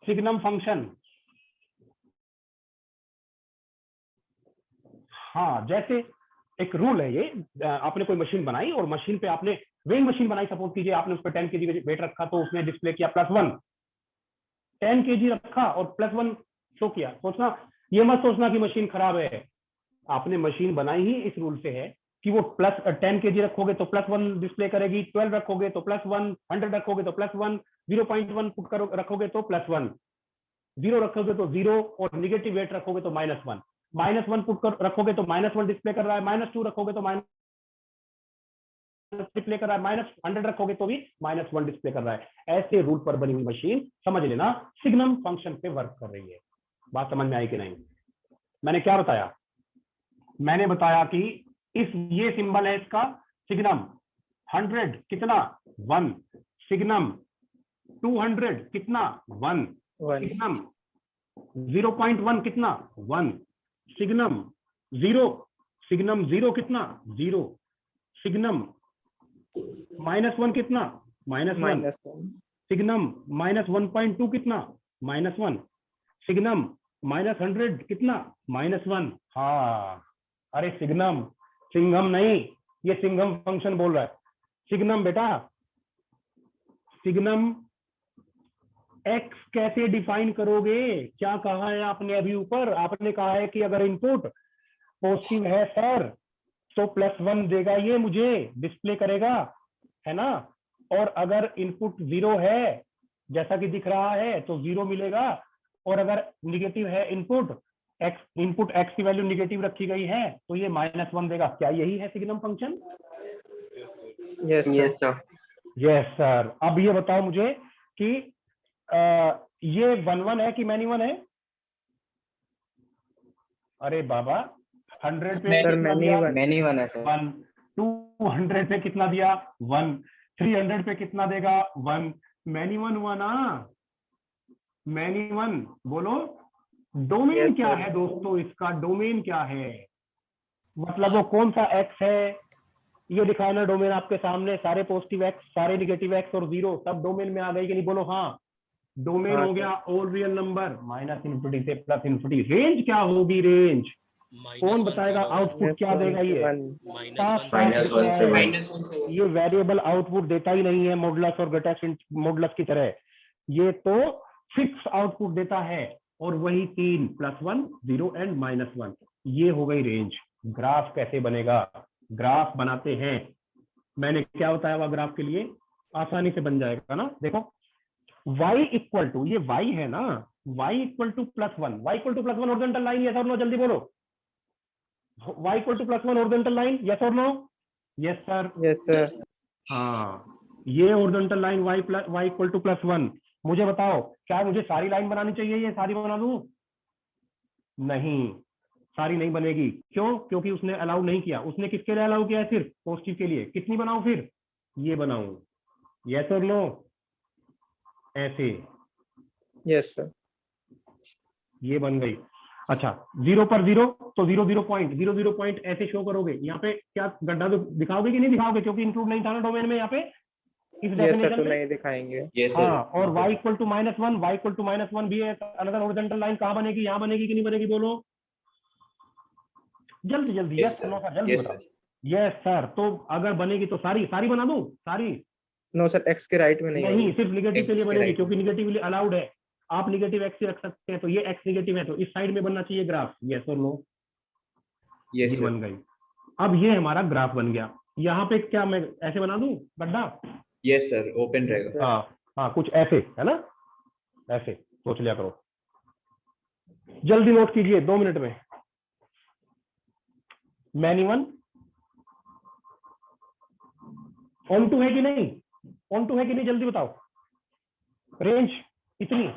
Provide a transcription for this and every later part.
Signum function. हाँ, जैसे एक रूल है ये, आपने कोई मशीन बनाई और मशीन पे आपने वेइंग मशीन बनाई, सपोज कीजिए आपने उस पर 10 kg वेट रखा, तो उसने डिस्प्ले किया +1, 10 kg रखा और +1 शो किया। सोचना, ये मत सोचना कि मशीन खराब है, आपने मशीन बनाई ही इस रूल से है कि वो 10 kg रखोगे तो +1 डिस्प्ले करेगी, 12 रखोगे तो +1, 100 रखोगे तो +1, 0.1 पुट करो रखोगे तो +1, 0 रखोगे तो 0, और निगेटिव वेट रखोगे तो -1, -1 पुट कर रखोगे तो -1 डिस्प्ले कर रहा है, -2 रखोगे तो डिस्प्ले कर रहा है, -100 रखोगे तो भी -1 डिस्प्ले कर रहा है। ऐसे रूल पर बनी हुई मशीन समझ लेना सिग्नम फंक्शन पे वर्क कर रही है। बात समझ में आई कि नहीं? मैंने क्या बताया? मैंने बताया कि ये सिंबल है इसका सिग्नम, 100 कितना 1, सिग्नम 200 कितना 1, सिग्नम 0.1 कितना 1, सिग्नम 0, सिग्नम 0 कितना 0, सिग्नम -1 कितना -1, सिग्नम -1.2 कितना -1, सिग्नम -100 कितना -1। हाँ, अरे सिग्नम, सिंघम नहीं, ये सिंघम फंक्शन बोल रहा है। सिग्नम बेटा, सिग्नम एक्स कैसे डिफाइन करोगे? क्या कहा है आपने अभी ऊपर? आपने कहा है कि अगर इनपुट पॉजिटिव है सर तो +1 देगा, ये मुझे डिस्प्ले करेगा, है ना? और अगर इनपुट 0 है जैसा कि दिख रहा है तो 0 मिलेगा, और अगर निगेटिव है इनपुट एक्स की वैल्यू निगेटिव रखी गई है तो ये -1 देगा। क्या यही है signum function? Yes sir. Yes sir. अब ये बताओ मुझे कि ये 1 1 है कि मैनी 1 है? अरे बाबा, 100 पे कितना दिया? मैनी 1 है सर। 1। 200 पे कितना दिया? 1। 300 पे कितना देगा? 1। मैनी 1 हुआ ना? मैनी 1 बोलो। डोमेन क्या है दोस्तों? इसका डोमेन क्या है? मतलब वो कौन सा एक्स है, ये दिखाया ना डोमेन आपके सामने, सारे पॉजिटिव एक्स, सारे निगेटिव एक्स और 0 सब डोमेन में आ गई कि नहीं? बोलो हाँ। डोमेन हो गया ऑल रियल नंबर -∞ से +∞। रेंज क्या होगी? रेंज कौन बताएगा? आउटपुट क्या देगा? ये ये वेरिएबल आउटपुट देता ही नहीं है मॉडुलस और मॉडुलस की तरह, ये तो फिक्स आउटपुट देता है, और वही 3 +1 0 एंड -1। ये हो गई रेंज। ग्राफ कैसे बनेगा? ग्राफ बनाते हैं। मैंने क्या बताया हुआ ग्राफ के लिए? आसानी से बन जाएगा ना। देखो, y इक्वल टू, ये y है ना, y equal to +1, y equal to +1 horizontal line, yes और नो? जल्दी बोलो। y equal to +1 horizontal line, yes और no? Yes sir. Yes sir. हाँ, ये horizontal line y equal to +1। मुझे बताओ, क्या मुझे सारी लाइन बनानी चाहिए? ये सारी बना दूं? नहीं, सारी नहीं बनेगी। क्यों? क्योंकि उसने अलाउ नहीं किया। उसने किसके लिए अलाउ किया है? सिर्फ पॉजिटिव के लिए। कितनी बनाऊं फिर? ये बनाऊं, यस और नो? ऐसे, यस सर। ये बन गई। अच्छा, 0 पर 0 तो 0 पॉइंट ऐसे शो करोगे। यहाँ पे क्या गड्ढा तो दिखाओगे कि नहीं दिखाओगे? क्योंकि इंक्लूड नहीं था ना डोमेन में यहाँ पे, इस डेफिनेशन तो में। नहीं दिखाएंगे। हाँ, और y equal to -1, y equal to -1 भी है। अनदर हॉरिजॉन्टल लाइन कहाँ बनेगी? यहाँ बनेगी कि नहीं बनेगी? बोलो जल्दी जल्दी। यस नो सर, जल्दी बताओ। Yes sir. तो अगर बनेगी तो सारी सारी बना दूं? सारी नो सर, एक्स के राइट में नहीं नहीं, होगी। सिर्फ निगेटिव के लिए बनेगी, क्योंकि निगेटिव अलाउड है। आप निगेटिव एक्स ही रख सकते हैं, तो ये एक्स निगेटिव है तो इस साइड में बनना चाहिए ग्राफ। यस और नो? ये बन गई। अब ये हमारा ग्राफ बन गया। यहाँ पे क्या मैं ऐसे बना दूं गड्ढा? यस सर, ओपन रहेगा। हाँ हाँ, कुछ ऐसे है ना, ऐसे सोच लिया करो। जल्दी नोट कीजिए 2 मिनट में। मैनी 1 ऑन टू है कि नहीं? ऑन टू है कि नहीं? जल्दी बताओ। रेंज इतनी।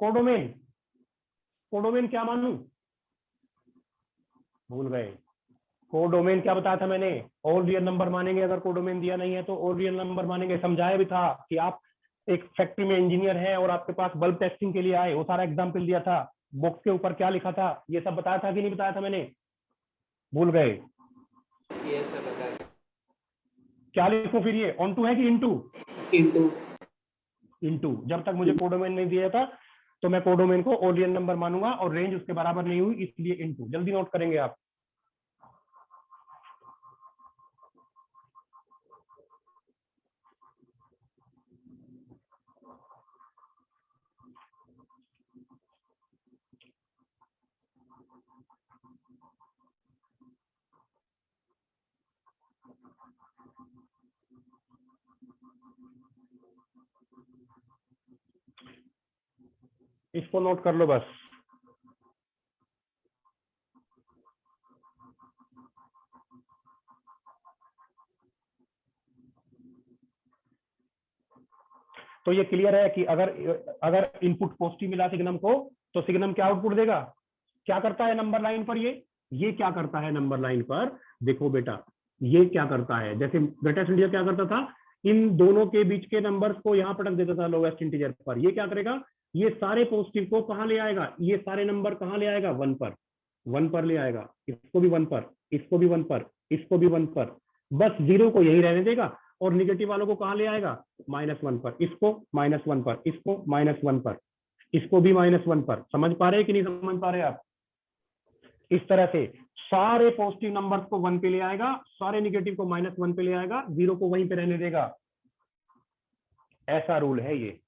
कोडोमेन, कोडोमेन क्या मानूं? भूल गए। कोडोमेन क्या बताया था मैंने? ऑल रियल नंबर मानेंगे। अगर कोडोमेन दिया नहीं है तो ऑल रियल नंबर मानेंगे। समझाया भी था कि आप एक फैक्ट्री में इंजीनियर हैं और आपके पास बल्ब टेस्टिंग के लिए आए, वो सारा एग्जाम्पल दिया था, बॉक्स के ऊपर क्या लिखा था, ये सब बताया था कि नहीं बताया था मैंने? भूल गए? यस सर, बता दो। क्या लिखूं फिर? ये ऑन टू है कि इनटू? इनटू। इनटू। जब तक मुझे कोडोमेन नहीं दिया था तो मैं कोडोमेन को ओड रियल नंबर मानूंगा और रेंज उसके बराबर नहीं हुई इसलिए इनटू। जल्दी नोट करेंगे आप। इसको नोट कर लो बस। तो ये क्लियर है कि अगर इनपुट पॉजिटिव मिला सिग्नम को तो सिग्नम क्या आउटपुट देगा, क्या करता है नंबर लाइन पर, ये क्या करता है नंबर लाइन पर, देखो बेटा ये क्या करता है, जैसे ग्रेटेस्ट इंटीजर क्या करता था, इन दोनों के बीच के नंबर्स को यहां पटक देता था लोवेस्ट इंटीजर पर। ये क्या करेगा, ये सारे पॉजिटिव को कहां ले आएगा, ये सारे नंबर कहां ले आएगा, 1 पर ले आएगा, इसको भी 1 पर, इसको भी 1 पर, इसको भी 1 पर, बस 0 को यही रहने देगा और निगेटिव वालों को कहां ले आएगा, -1 पर, इसको -1 पर, इसको -1 पर, इसको भी -1 पर। समझ पा रहे हैं कि नहीं समझ पा रहे आप? इस तरह से सारे पॉजिटिव नंबर्स को 1 पे ले आएगा, सारे निगेटिव को -1 पे ले आएगा, 0 को वहीं पे रहने देगा। ऐसा रूल है ये।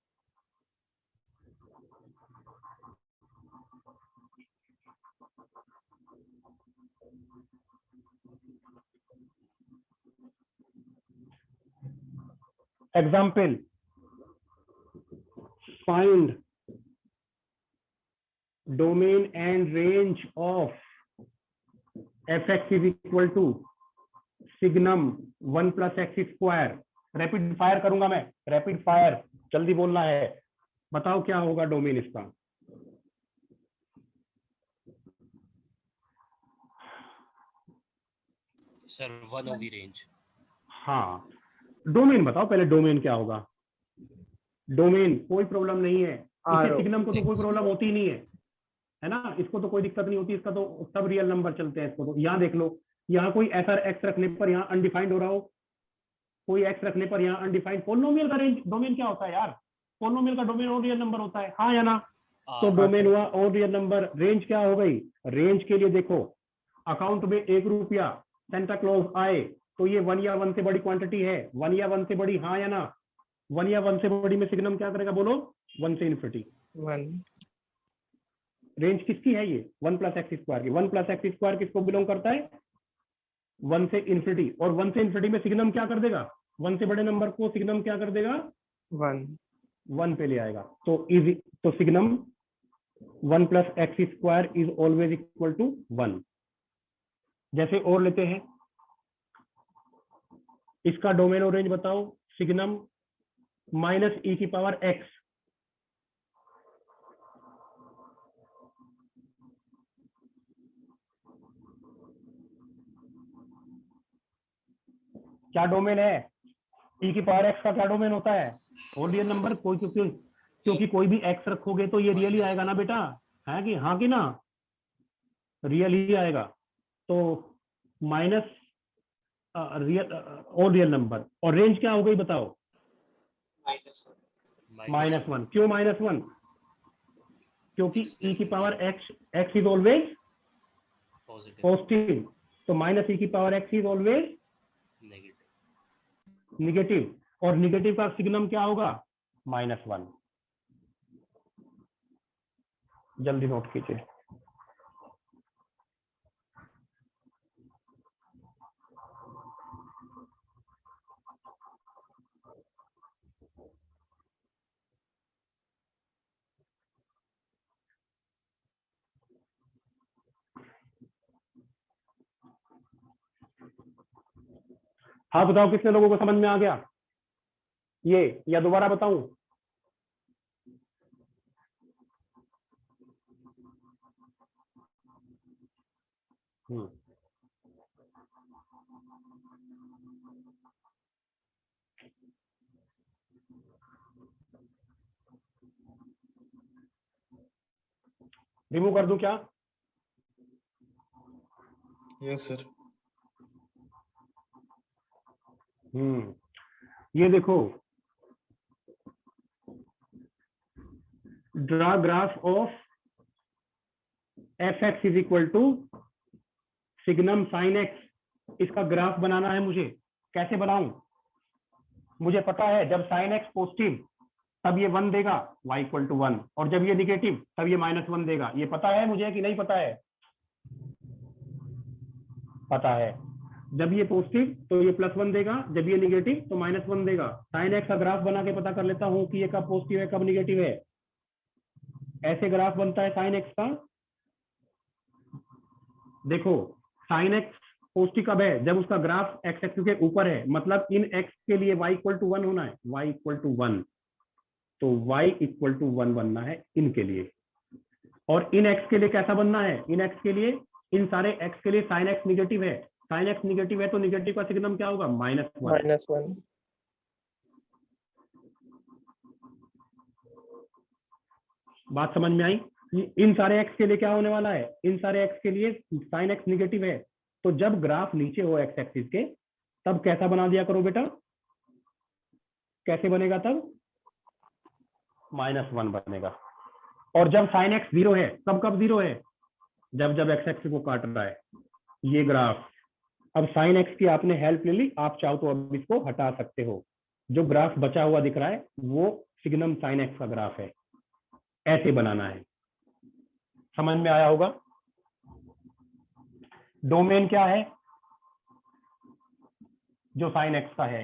Example, find domain and range of fx is equal to signum 1 + x²। Rapid fire करूंगा मैं, रैपिड फायर, जल्दी बोलना है। बताओ क्या होगा डोमेन इसका। सर 1 होगी रेंज। हाँ, डोमेन बताओ पहले, डोमेन क्या होगा। डोमेन कोई प्रॉब्लम नहीं है, इसे सिग्नम को तो कोई प्रॉब्लम होती ही नहीं है ना, इसको तो कोई दिक्कत नहीं होती, इसका तो सब रियल नंबर चलते हैं। इसको तो यहाँ देख लो, यहाँ कोई ऐसा एक्स रखने पर यहाँ अनडिफाइंड हो रहा हो, कोई एक्स रखने पर यहाँ अनडिफाइंड। पोलिनोमियल का रेंज डोमेन क्या होता है यार, पोलिनोमियल का डोमेन और रियल नंबर होता है, हाँ या ना। तो डोमेन हुआ और रियल नंबर। रेंज क्या हो गई, रेंज के लिए देखो, अकाउंट में 1 रुपया सेंटा क्लॉज आए तो ये 1 या 1 से बड़ी क्वांटिटी है, 1 या 1 से बड़ी, हाँ या ना। 1 या 1 से बड़ी में सिग्नम क्या करेगा, बोलो, 1 से इन्फिनिटी। 1 रेंज किसकी है ये, 1 + x² की। 1 + x² किसको बिलोंग करता है, 1 से इन्फिनिटी। और 1 से इन्फिनिटी में सिग्नम क्या कर देगा, 1 से बड़े नंबर को सिग्नम क्या कर देगा, 1 पे ले आएगा। तो signum 1 + x² is always equal to 1। जैसे और लेते हैं, इसका डोमेन और रेंज बताओ, सिग्नम -e⁻x। क्या डोमेन है, e⁻x का क्या डोमेन होता है, और रियल नंबर। कोई क्योंकि कोई भी x रखोगे तो ये रियल ही आएगा ना बेटा, है कि हाँ कि ना, रियल ही आएगा। तो माइनस रियल और रियल नंबर। और रेंज क्या हो गई बताओ, -1। क्यों -1, क्योंकि e⁻x इज ऑलवेज पॉजिटिव, तो -e⁻x इज ऑलवेज नेगेटिव। और नेगेटिव का सिग्नम क्या होगा, -1। जल्दी नोट कीजिए। हाँ बताओ, कितने लोगों को समझ में आ गया ये, या दोबारा बताऊं। रिमूव कर दूं क्या, यस सर। ये देखो, draw graph of F X is equal to signum sine X. इसका ग्राफ बनाना है मुझे। कैसे बनाऊं? मुझे पता है जब साइन एक्स पॉजिटिव तब ये 1 देगा, y इक्वल टू 1, और जब ये निगेटिव तब ये -1 देगा। ये पता है मुझे कि नहीं पता है? पता है। जब ये पॉजिटिव तो ये +1 देगा, जब ये निगेटिव तो -1 देगा। साइन एक्स का ग्राफ बना के पता कर लेता हूं कि ये कब पॉजिटिव है कब निगेटिव है। ऐसे ग्राफ बनता है साइन एक्स का। देखो साइन एक्स पॉजिटिव कब है? जब उसका ग्राफ एक्स एक्सिस के ऊपर है, मतलब इन एक्स के लिए y इक्वल टू 1 होना है, y इक्वल टू 1, तो y इक्वल टू 1 बनना है इनके लिए। और इन एक्स के लिए कैसा बनना है? इन एक्स के लिए, इन सारे एक्स के लिए साइन एक्स निगेटिव है। साइन एक्स निगेटिव है तो निगेटिव का सिग्नम क्या होगा? -1। -1। बात समझ में आई? इन सारे एक्स के लिए क्या होने वाला है? इन सारे एक्स के लिए साइन एक्स निगेटिव है, तो जब ग्राफ नीचे हो एक्स एक्सिस के तब कैसा बना दिया करो बेटा? कैसे बनेगा तब? -1 बनेगा। और जब साइन एक्स 0 है, कब कब 0 है? जब जब एक्स एक्सिस को काट रहा है ये ग्राफ। अब साइन एक्स की आपने हेल्प ले ली, आप चाहो तो अब इसको हटा सकते हो। जो ग्राफ बचा हुआ दिख रहा है वो सिग्नम साइन एक्स का ग्राफ है। ऐसे बनाना है। समझ में आया होगा? डोमेन क्या है? जो साइन एक्स का है,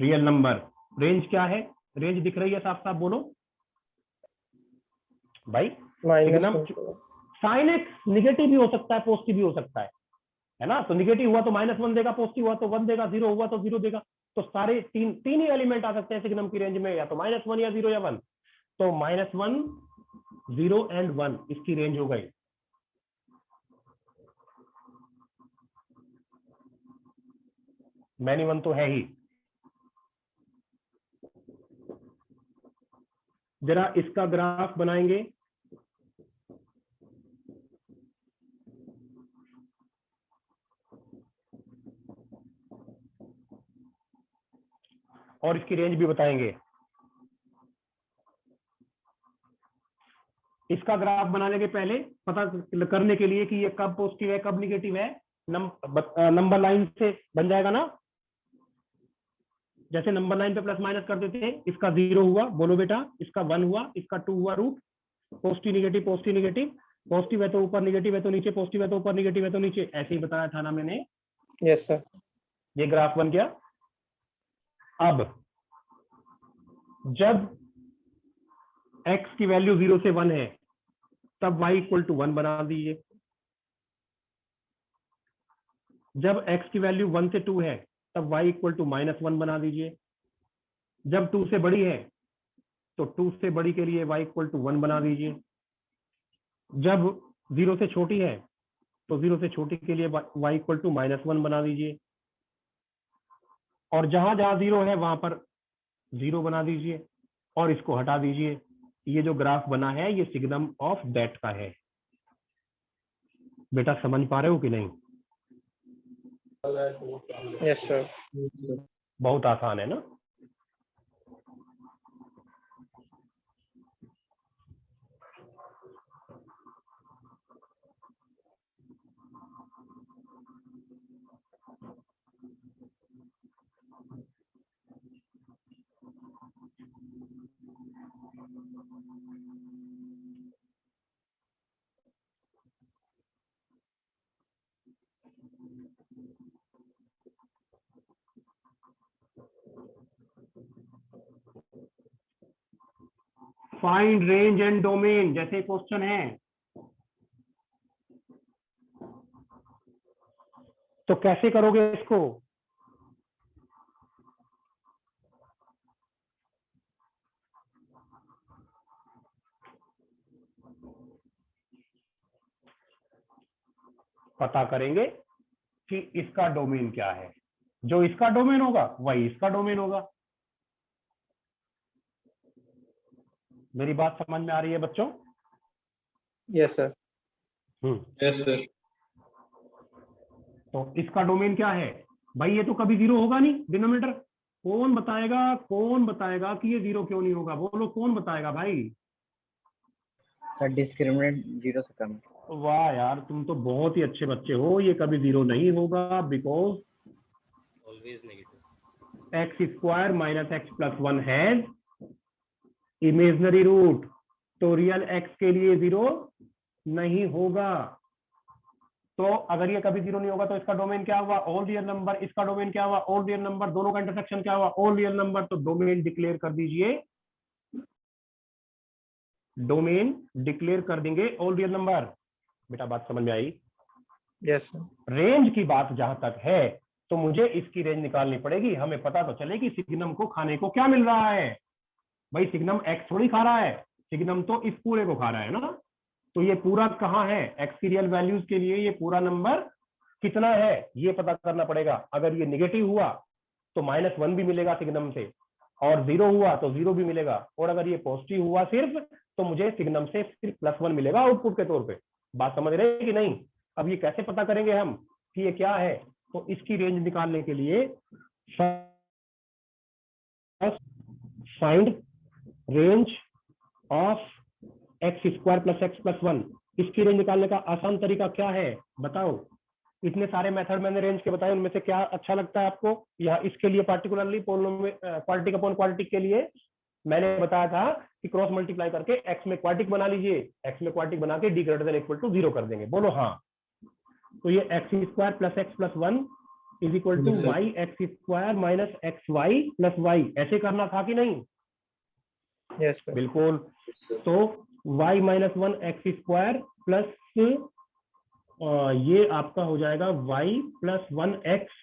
रियल नंबर। रेंज क्या है? रेंज दिख रही है साफ साफ बोलो भाई। सिग्नम साइन एक्स निगेटिव भी हो सकता है, पॉजिटिव भी हो सकता है ना? तो निगेटिव हुआ तो -1 देगा, पॉजिटिव हुआ तो 1 देगा, 0 हुआ तो 0 देगा। तो सारे तीन ही एलिमेंट आ सकते हैं सिग्नम की रेंज में, या तो -1 या 0 या 1। तो -1, 0 एंड 1 इसकी रेंज हो गई। मैनी 1 तो है ही। जरा इसका ग्राफ बनाएंगे। और इसकी रेंज भी बताएंगे। इसका ग्राफ बनाने के पहले पता करने के लिए कि ये कब पॉजिटिव है कब निगेटिव है, नंबर लाइन से बन जाएगा ना। जैसे नंबर लाइन पे प्लस माइनस कर देते हैं। इसका 0 हुआ, बोलो बेटा। इसका 1 हुआ, इसका 2 हुआ root. Positive negative, positive negative. Positive है तो ऊपर, निगेटिव है तो नीचे, पॉजिटिव है तो ऊपर, निगेटिव है तो नीचे। ऐसे ही बताया था ना मैंने। Yes sir. ये ग्राफ बन गया। अब जब x की वैल्यू 0 से 1 है तब y इक्वल टू 1 बना दीजिए। जब x की वैल्यू 1 से 2 है तब y इक्वल टू -1 बना दीजिए। जब 2 से बड़ी है तो 2 से बड़ी के लिए y इक्वल टू 1 बना दीजिए। जब 0 से छोटी है तो 0 से छोटी के लिए y इक्वल टू -1 बना दीजिए। और जहां जहां 0 है वहां पर 0 बना दीजिए और इसको हटा दीजिए। ये जो ग्राफ बना है ये सिग्नम ऑफ दैट का है। बेटा समझ पा रहे हो कि नहीं? Yes sir. बहुत आसान है ना। फाइंड रेंज एंड डोमेन जैसे क्वेश्चन है तो कैसे करोगे इसको? पता करेंगे कि इसका डोमेन क्या है। जो इसका डोमेन होगा वही इसका डोमेन होगा। मेरी बात समझ में आ रही है बच्चों? Yes sir. Yes sir. तो इसका डोमेन क्या है भाई? ये तो कभी 0 होगा नहीं डिनोमिनेटर। कौन बताएगा कि ये 0 क्यों नहीं होगा? बोलो कौन बताएगा भाई? सर डिस्क्रिमिनेंट 0 से कम है। वाह यार, तुम तो बहुत ही अच्छे बच्चे हो। ये कभी 0 नहीं होगा, because Always negative. X square minus X plus 1 has imaginary root, तो रियल एक्स के लिए 0 नहीं होगा। तो अगर ये कभी 0 नहीं होगा तो इसका डोमेन क्या हुआ? All real number. इसका डोमेन क्या हुआ? All real number. दोनों का इंटरसेक्शन क्या हुआ? All real number. तो डोमेन डिक्लेयर कर दीजिए, डोमेन डिक्लेयर कर देंगे ऑल रियल नंबर। बेटा बात समझ में आई? Yes, sir. रेंज की बात जहां तक है तो मुझे इसकी रेंज निकालनी पड़ेगी। हमें पता तो चले कि सिग्नम को खाने को क्या मिल रहा है। भाई सिग्नम एक्स थोड़ी खा रहा है, सिग्नम तो इस पूरे को खा रहा है ना। तो ये पूरा कहाँ है? एक्स की रियल वैल्यूज के लिए ये पूरा नंबर कितना है ये पता करना पड़ेगा। अगर ये निगेटिव हुआ तो -1 भी मिलेगा सिग्नम से, और 0 हुआ तो 0 भी मिलेगा, और अगर ये पॉजिटिव हुआ सिर्फ तो मुझे सिग्नम से सिर्फ +1 मिलेगा आउटपुट के तौर पे। बात समझ रहे हैं कि नहीं? अब ये कैसे पता करेंगे हम कि ये क्या है? तो इसकी रेंज निकालने के लिए find range of x square plus X plus 1। इसकी रेंज निकालने का आसान तरीका क्या है बताओ? इतने सारे मेथड मैंने रेंज के बताए, उनमें से क्या अच्छा लगता है आपको? या इसके लिए पार्टिकुलरली क्वाड्रेटिक अपॉन क्वाड्रेटिक के लिए मैंने बताया था कि क्रॉस मल्टीप्लाई करके एक्स में क्वाड्रेटिक बना लीजिए, एक्स में क्वाड्रेटिक बना के D greater than equal to 0 कर देंगे। बोलो हाँ। तो ये X square plus X plus 1 is equal to Yes, sir. Y X square minus X Y plus Y, ऐसे करना था कि नहीं? Yes, sir. बिल्कुल। तो y minus 1 X square plus ये आपका हो जाएगा y plus 1 X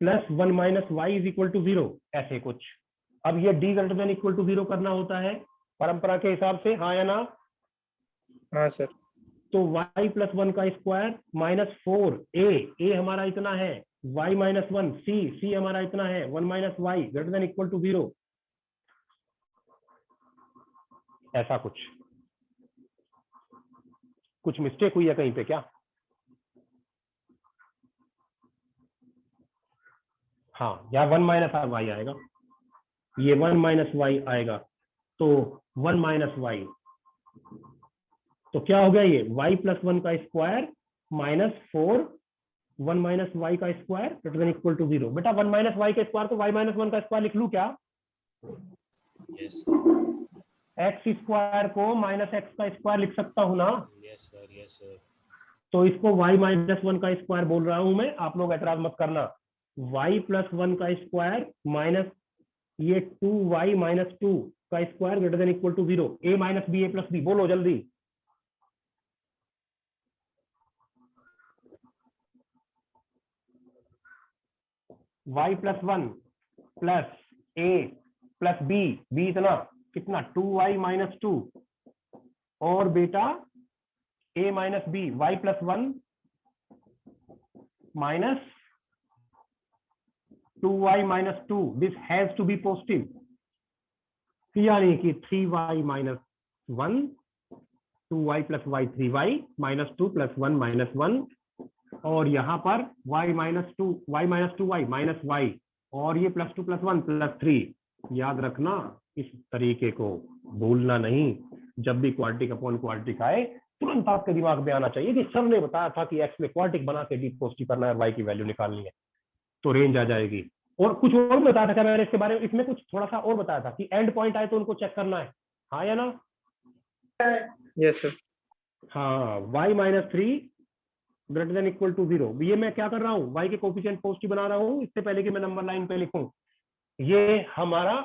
plus 1 minus Y is equal to 0, ऐसे कुछ। अब ये D greater than equal to 0 करना होता है परंपरा के हिसाब से, हाँ या ना? हाँ सर। तो y प्लस 1 का स्क्वायर माइनस 4 ए हमारा इतना है, y माइनस 1 सी हमारा इतना है, 1 minus Y greater than equal to 0, ऐसा कुछ मिस्टेक हुई है कहीं पे क्या? हाँ, या 1 माइनस वाई आएगा, ये 1 माइनस वाई आएगा, तो 1 माइनस वाई, तो क्या हो गया? ये y प्लस 1 का स्क्वायर माइनस 4 1 माइनस वाई का square greater than equal to 0। बेटा 1 माइनस वाई का स्क्वायर तो y माइनस 1 का स्क्वायर लिख लूं क्या? Yes. एक्स स्क्वायर को माइनस एक्स का स्क्वायर लिख सकता हूं ना? Yes, sir. Yes, sir. तो इसको y माइनस 1 का स्क्वायर बोल रहा हूं मैं, आप लोग एतराज मत करना। y प्लस 1 का स्क्वायर माइनस ये 2y माइनस 2 का square greater than equal to 0, a minus B A plus B, बोलो जल्दी। y plus 1 plus a plus B इतना कितना? 2y माइनस 2, और बेटा a minus B, y plus 1 minus 2y minus 2, this has to be positive, यानी कि 3y minus 1, 2y plus y 3y minus 2 plus 1 minus 1, और यहाँ पर y minus 2y minus y, और ये प्लस 2 प्लस 1 प्लस 3। याद रखना, इस तरीके को भूलना नहीं। जब भी क्वाड्रेटिक अपॉन क्वाड्रेटिक आए तुरंत आपके दिमाग में आना चाहिए कि सर ने बताया था कि एक्स में क्वाड्रेटिक बना के डी पॉजिटिव करना है और वाई की वैल्यू निकालनी है, तो रेंज आ जाएगी। और कुछ और बताया था क्या मैंने इसके बारे में? इसमें कुछ थोड़ा सा और बताया था कि एंड पॉइंट आए तो उनको चेक करना है, हाँ या ना? Yes sir. हाँ, y minus 3 greater than equal to 0। ये मैं क्या कर रहा हूँ? y के कोफिशिएंट पॉजिटिव बना रहा हूँ इससे पहले कि मैं नंबर लाइन पे लिखूं। ये हमारा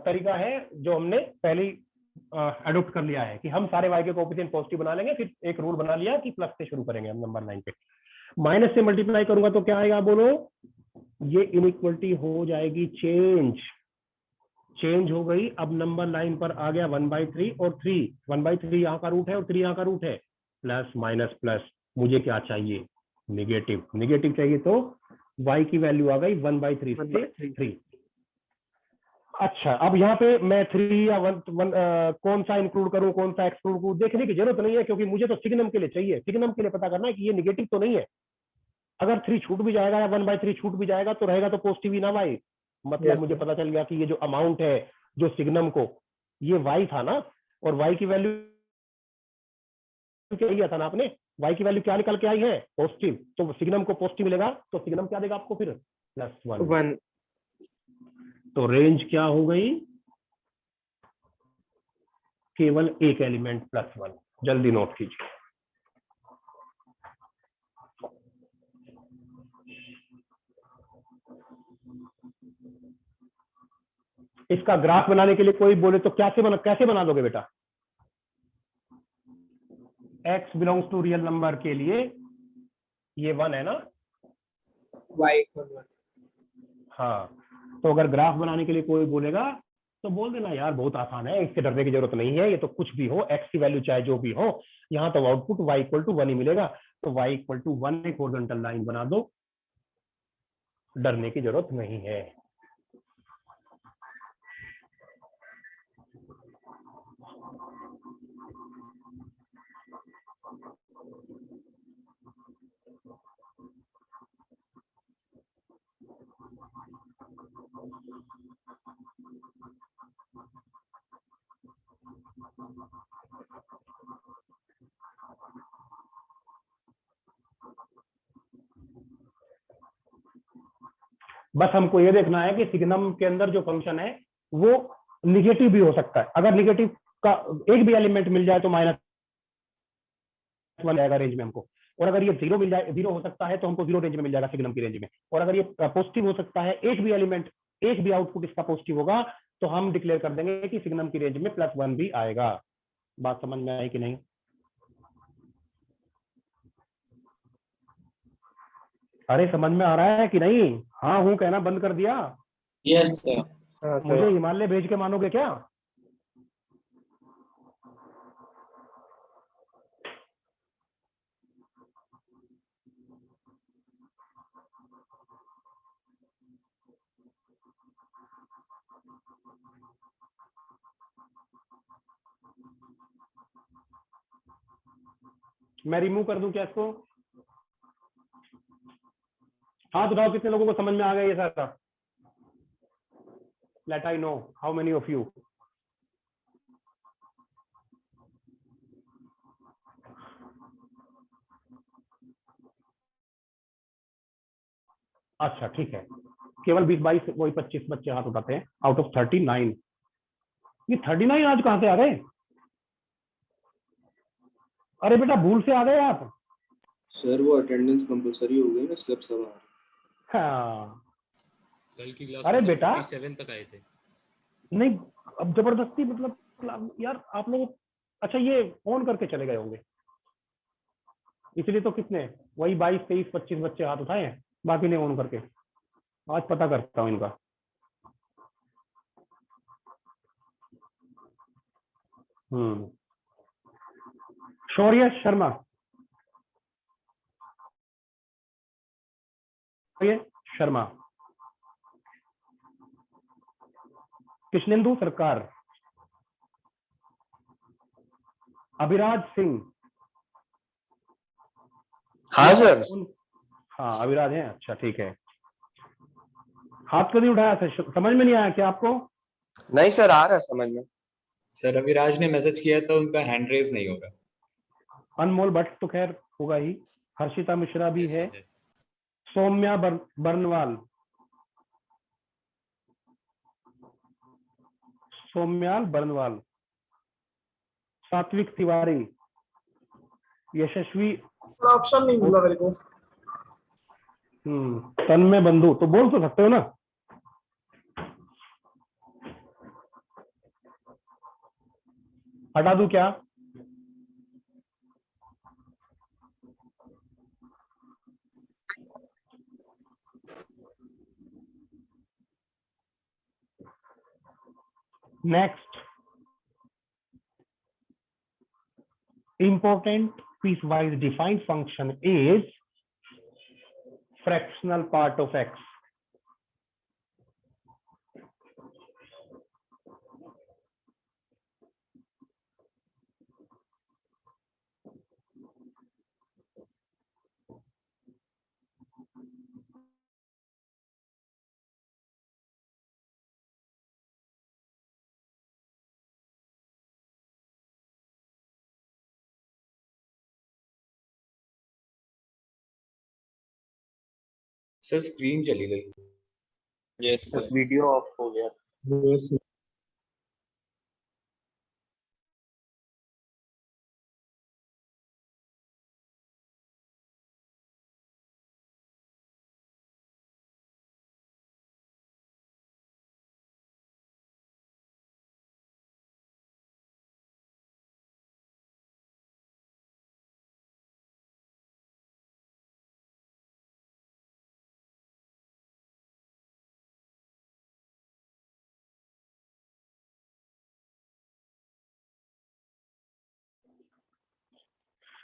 तरीका है जो हमने पहले अडोप्ट कर लिया है कि हम सारे y के कोफिशिएंट पॉजिटिव बना लेंगे, फिर एक रूल बना लिया कि प्लस से शुरू करेंगे हम नंबर लाइन पे। माइनस से मल्टीप्लाई करूंगा तो क्या आएगा बोलो? ये इनइक्वलिटी हो जाएगी चेंज हो गई। अब नंबर लाइन पर आ गया 1/3 और 3, 1/3 यहाँ का रूट है और 3 यहाँ का रूट है, प्लस माइनस प्लस। मुझे क्या चाहिए? निगेटिव चाहिए, तो y की वैल्यू आ गई 1/3 से 3। अच्छा, अब यहाँ पे मैं 3 या 1 कौन सा इंक्लूड करूं कौन सा एक्सक्लूड करूं देखने की जरूरत नहीं है, क्योंकि मुझे तो सिग्नम के लिए चाहिए। सिग्नम के लिए पता करना है कि ये निगेटिव तो नहीं है। अगर 3 छूट भी जाएगा या 1/3 छूट भी जाएगा तो रहेगा तो पॉजिटिव ही ना y। मतलब Yes, मुझे sir. पता चल गया कि ये जो अमाउंट है जो सिग्नम को, ये y था ना, और y की वैल्यू क्या लिया था ना आपने, y की वैल्यू क्या निकल के आई है, पॉजिटिव, तो सिग्नम को पॉजिटिव मिलेगा तो सिग्नम क्या देगा आपको फिर, +1। 1 तो रेंज क्या हो गई, केवल एक एलिमेंट +1। जल्दी नोट कीजिए। इसका ग्राफ बनाने के लिए कोई बोले तो कैसे बना दोगे बेटा, x belongs to real number के लिए ये 1 है ना, y equal 1। हाँ, तो अगर ग्राफ बनाने के लिए कोई बोलेगा तो बोल देना यार बहुत आसान है, इससे डरने की जरूरत नहीं है, ये तो कुछ भी हो, x की वैल्यू चाहे जो भी हो, यहाँ तो आउटपुट y इक्वल टू 1 ही मिलेगा, तो y इक्वल टू 1 एक हॉरिजॉन्टल लाइन बना दो, डरने की जरूरत नहीं है। बस हमको ये देखना है कि सिग्नम के अंदर जो फंक्शन है वो निगेटिव भी हो सकता है, अगर निगेटिव का एक भी एलिमेंट मिल जाए तो -1 आएगा रेंज में हमको, और अगर ये 0 मिल जाए, 0 हो सकता है तो हमको 0 रेंज में मिल जाएगा सिग्नम की रेंज में, और अगर ये पॉजिटिव हो सकता है, एक भी एलिमेंट, एक भी आउटपुट इसका पॉजिटिव होगा तो हम डिक्लेयर कर देंगे कि सिग्नम की रेंज में +1 भी आएगा। बात समझ में आई कि नहीं? अरे समझ में आ रहा है कि नहीं? हाँ हूँ कहना बंद कर दिया? Yes sir. हाँ मुझे सर हिमालय भेज के मानोगे क्या? मैं रिमूव कर दूं क्या इसको? हाथ उठाओ कितने लोगों को समझ में आ गया ये सारा? Let I know how many of you. अच्छा ठीक है, केवल 20-22 वही 25 बच्चे हाथ उठाते हैं आउट ऑफ 39। ये 39 आज कहां से आ गए? अरे बेटा भूल से आ गए आप? सर वो अटेंडेंस कंपलसरी हो गई ना, स्लिप सब आ रहा हाँ। कल की क्लास अरे में बेटा 47 तक आए थे। नहीं, अब जबरदस्ती मतलब यार आप लोग, अच्छा ये ऑन करके चले गए होंगे, इसलिए तो कितने वही 22-23-25 बच्चे हाथ उठाए हैं, बाकी ने ऑन करके। आज पता करता हूँ इनका। शौर्य शर्मा, शौर्य शर्मा, कृष्णेंदु सरकार, अभिराज सिंह। हाँ सर। हाँ अभिराज है, अच्छा ठीक है। हाथ क्यों नहीं उठाया था, समझ में नहीं आया क्या आपको? नहीं सर, आ रहा है समझ में। सर अभिराज ने मैसेज किया तो उनका हैंड रेज नहीं होगा। अनमोल भट्ट तो खैर होगा ही, हर्षिता मिश्रा भी ऐसा है, सौम्या बर्नवाल, सौम्याल बर्नवाल, सात्विक तिवारी, यशस्वी। ऑप्शन नहीं मिला मेरे को। तन्मय बंधु, तो बोल तो सकते हो ना? हटा दूं क्या? Next, important piecewise defined function is fractional part of x. Sir screen चली गई। यस सर, वीडियो ऑफ हो गया।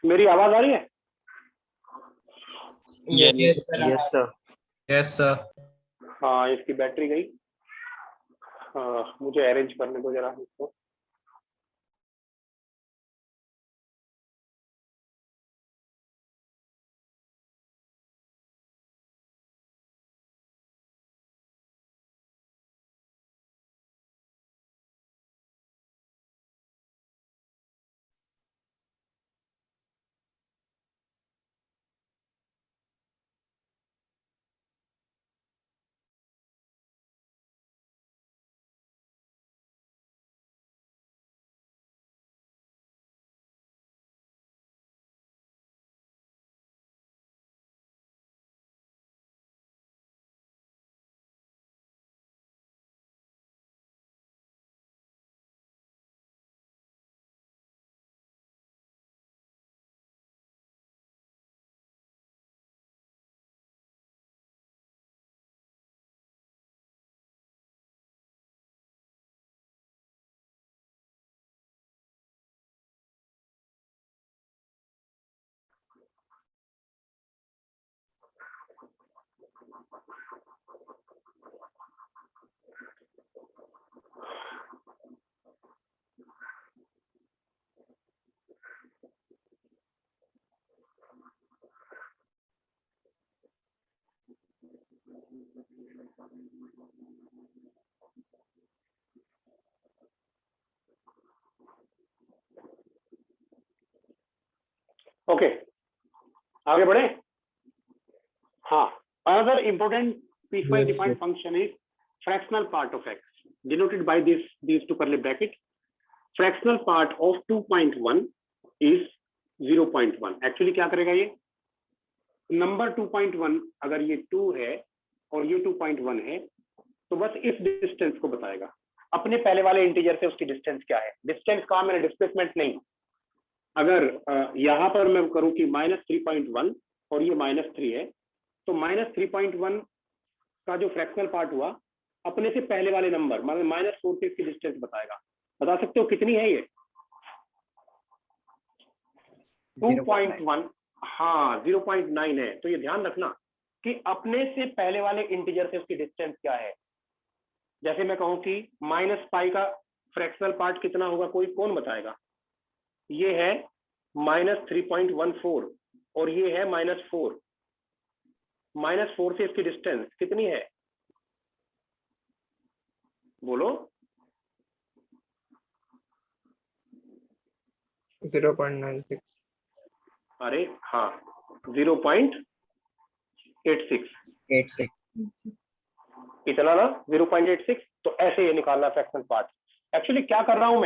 मेरी आवाज आ रही है? Yes, sir. Yes sir. Yes sir. हाँ, इसकी बैटरी गई। मुझे अरेंज करने दो जरा इसको। ओके, आगे बढ़े। हाँ, another important piecewise defined function is fractional part of x, denoted by these two curly brackets. Fractional part of 2.1 is 0.1. Actually क्या करेगा ये नंबर 2.1, अगर ये 2 है और ये 2.1 है तो बस इस डिस्टेंस को बताएगा। अपने पहले वाले इंटीजर से उसकी डिस्टेंस क्या है। डिस्टेंस कहा मैंने, डिस्प्लेसमेंट नहीं। अगर यहां पर मैं करूं कि -3.1 और ये -3 है तो -3.1 का जो फ्रैक्शनल पार्ट हुआ अपने से पहले वाले नंबर मतलब -4 से इसकी डिस्टेंस बताएगा। बता सकते हो कितनी है ये? 2.1। हाँ, 0.9 है। तो ये ध्यान रखना कि अपने से पहले वाले इंटीजर से उसकी डिस्टेंस क्या है। जैसे मैं कहूं कि -पाई का फ्रैक्शनल पार्ट कितना होगा, कोई कौन बताएगा? ये है -3.14 और ये है -4। -4 से इसकी डिस्टेंस कितनी है बोलो? 0.96। अरे हाँ, 0.86। 86। इतना ना, 0.86। तो ऐसे ये निकालना फ्रैक्शनल पार्ट। एक्चुअली क्या कर रहा हूं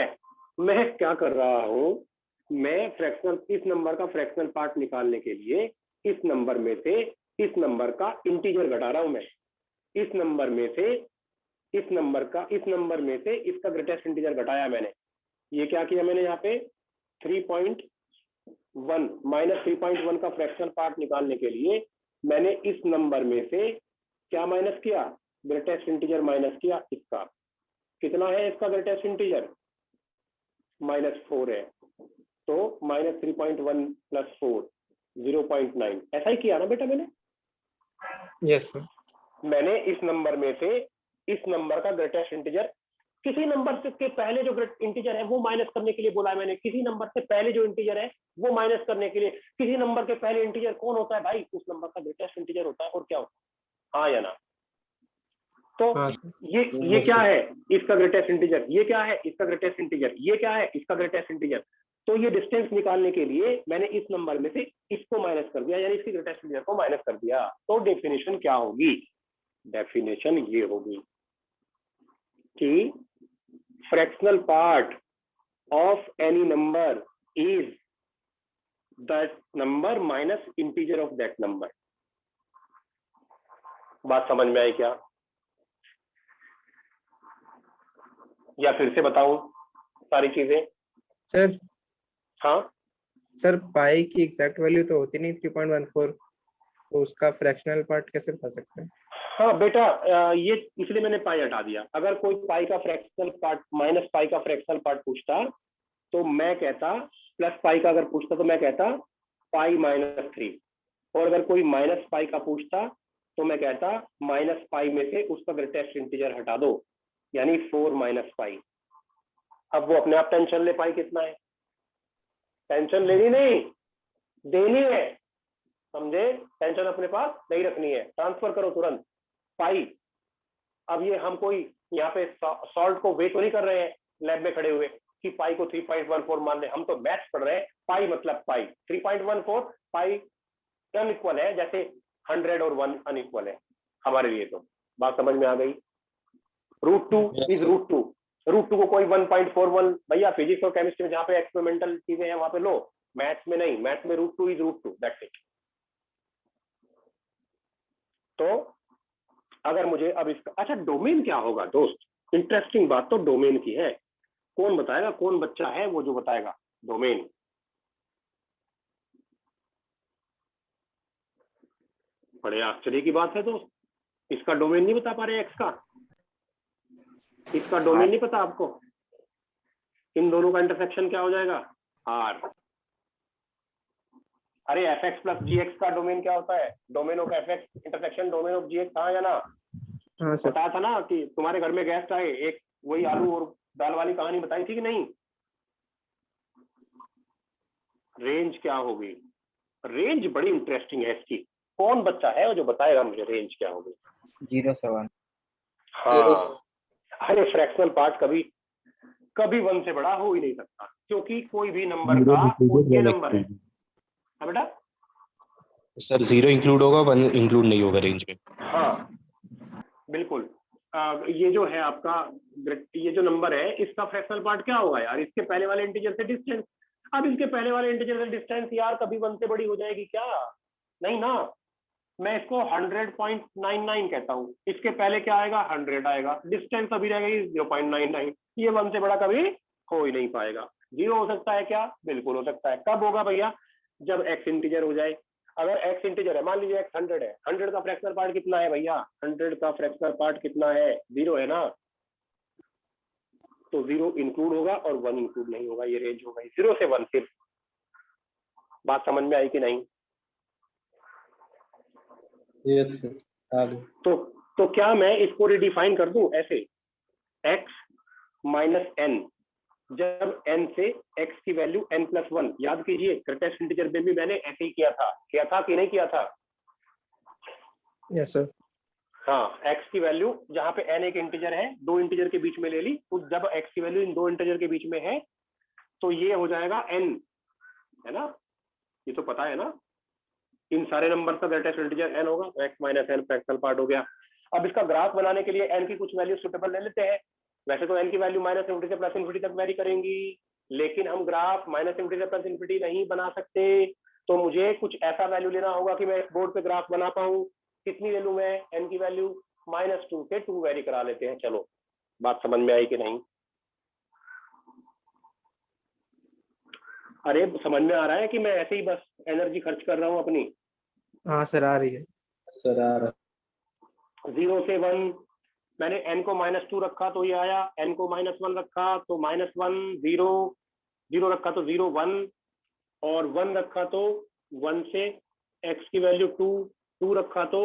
मैं क्या कर रहा हूं, मैं फ्रैक्शनल इस नंबर का फ्रैक्शनल पार्ट निकालने के लिए इस नंबर में से इस नंबर का इंटीजर घटा रहा हूं। मैं इस नंबर में से इस नंबर में से इसका ग्रेटेस्ट इंटीजर घटाया मैंने। ये क्या किया मैंने यहाँ पे 3.1 -3.1 का फ्रैक्शनल पार्ट निकालने के लिए मैंने इस नंबर में से क्या माइनस किया, ग्रेटेस्ट इंटीजर माइनस किया। इसका कितना है, इसका ग्रेटेस्ट इंटीजर -4 है। तो -3.1 + 4 0.9। ऐसा ही किया ना बेटा मैंने? Yes sir. मैंने इस नंबर में से इस नंबर का ग्रेटेस्ट इंटीजर किसी नंबर से के पहले जो इंटीजर है वो माइनस करने के लिए बोला है मैंने। किसी नंबर से पहले जो इंटीजर है वो माइनस करने के लिए। किसी नंबर के पहले इंटीजर कौन होता है भाई? उस नंबर का ग्रेटेस्ट इंटीजर होता है। और क्या होता है? हाँ या ना? तो हाँ, ये क्या है, इसका ग्रेटेस्ट इंटीजर। ये क्या है, इसका ग्रेटेस्ट इंटीजर। ये क्या है, इसका ग्रेटेस्ट इंटीजर। तो ये डिस्टेंस निकालने के लिए मैंने इस नंबर में से इसको माइनस कर दिया, यानी इसकी ग्रेटेस्ट इंटीजर को माइनस कर दिया। तो डेफिनेशन क्या होगी? डेफिनेशन ये होगी कि fractional part of any number is that number minus integer of that number. बात समझ में आई क्या? या फिर से बताऊं सारी चीजें? सर हाँ सर पाई की एग्जैक्ट वैल्यू तो होती नहीं 3.14, तो उसका फ्रैक्शनल पार्ट कैसे बता सकते हैं? हाँ बेटा, ये इसलिए मैंने पाई हटा दिया। अगर कोई पाई का फ्रैक्शनल पार्ट माइनस पाई का फ्रैक्शनल पार्ट पूछता तो मैं कहता, प्लस पाई का अगर पूछता तो मैं कहता पाई माइनस 3, और अगर कोई माइनस पाई का पूछता तो मैं कहता माइनस पाई में से उसका ग्रेटेस्ट इंटीजर हटा दो, यानी 4 माइनस पाई। अब वो अपने आप टेंशन ले पाई कितना है, टेंशन लेनी नहीं, देनी है, समझे? टेंशन अपने पास नहीं रखनी है, ट्रांसफर करो तुरंत पाई। अब ये हम कोई यहाँ पे सॉल्ट को वेट तो नहीं कर रहे हैं लैब में खड़े हुए कि पाई को 3.14 मान ले, हम तो मैथ्स पढ़ रहे हैं। पाई मतलब पाई, 3.14 पाई अनइक्वल है, जैसे 100 और 1 अनइक्वल है हमारे लिए। तो बात समझ में आ गई? √2 इज √2, √2 को कोई 1.41 भैया फिजिक्स और केमिस्ट्री में जहाँ पे एक्सपेरिमेंटल चीजें हैं वहां पे लो, मैथ्स में नहीं, मैथ्स में √2 इज √2, दैट्स इट। तो अगर मुझे अब इसका, अच्छा डोमेन क्या होगा दोस्त? इंटरेस्टिंग बात तो डोमेन की है। कौन बताएगा? कौन बच्चा है वो जो बताएगा डोमेन? बड़े आश्चर्य की बात है दोस्त, इसका डोमेन नहीं बता पा रहे, एक्स का, इसका डोमेन नहीं पता आपको? इन दोनों का इंटरसेक्शन क्या हो जाएगा? आर। अरे fx प्लस gx का डोमेन क्या होता है? Domain of fx intersection domain of gx था या ना? हाँ सर। बताया था ना कि तुम्हारे घर में गेस्ट आए, एक वही आलू और दाल वाली कहानी बताई थी कि नहीं? रेंज क्या होगी? रेंज बड़ी इंटरेस्टिंग है इसकी। कौन बच्चा है वो जो बताएगा मुझे रेंज क्या होगी? 0.7। हाँ, अरे फ्रैक्शनल पार्ट कभी कभी 1 से बड़ा हो ही नहीं सकता, क्योंकि कोई भी नंबर का ये नंबर है। हाँ बेटा, सर 0 इंक्लूड होगा, 1 इंक्लूड नहीं होगा रेंज में। हाँ बिल्कुल। ये जो है आपका, ये जो नंबर है इसका फ्रैक्शनल पार्ट क्या होगा यार? इसके पहले वाले इंटीजर से डिस्टेंस। अब इसके पहले वाले इंटीजर से डिस्टेंस यार कभी 1 से बड़ी हो जाएगी क्या? नहीं ना। मैं इसको 100.99 कहता हूँ, इसके पहले क्या आएगा? 100 आएगा, डिस्टेंस अभी रहेगी 0.99। ये 1 से बड़ा कभी हो ही नहीं पाएगा। 0 हो सकता है क्या? बिल्कुल हो सकता है। कब होगा भैया? जब x इंटीजर हो जाए। अगर x इंटीजर है, मान लीजिए x 100 है, 100 का फ्रैक्शनल पार्ट कितना है भैया? 100 का फ्रैक्शनल पार्ट कितना है? 0 है ना। तो 0 इंक्लूड होगा और 1 इंक्लूड नहीं होगा, ये रेंज होगा 0 से 1 सिर्फ। बात समझ में आई कि नहीं? यस तो क्या मैं इसको रिडिफाइन कर दूं ऐसे, x माइनस n, जब n से x की वैल्यू n+1, याद कीजिए ग्रेटेस्ट इंटीजर में भी मैंने ऐसे ही किया था कि नहीं किया था? Yes sir. हाँ, x की वैल्यू जहां पे n एक इंटीजर है, 2 इंटीजर के बीच में ले ली, तो जब x की वैल्यू इन 2 इंटीजर के बीच में है तो ये हो जाएगा n, है ना? ये तो पता है ना, इन सारे नंबर का ग्रेटेस्ट इंटीजर n होगा, तो x minus n fractional part हो गया। अब इसका ग्राफ बनाने के लिए n की कुछ वैल्यू सुटेबल ले लेते हैं। वैसे तो n की वैल्यू -∞ से +∞ तक वेरी करेंगी, लेकिन हम ग्राफ -∞ से +∞ नहीं बना सकते, तो मुझे कुछ ऐसा वैल्यू लेना होगा कि मैं बोर्ड पे ग्राफ बना पाऊँ। कितनी ले लूं मैं? n की वैल्यू -2 से 2 वेरी करा लेते हैं। चलो, बात समझ में आई कि नहीं? अरे समझ में आ रहा है कि मैं ऐसे ही बस एनर्जी खर्च कर रहा हूँ अपनी? हाँ सर, आ रही है। सर आ रहा। 0 से 1 मैंने n को -2 रखा तो ये आया, n को -1 रखा तो -1, 0, 0 रखा तो 0, 1, और 1 रखा तो 1 से x की वैल्यू 2, 2 रखा तो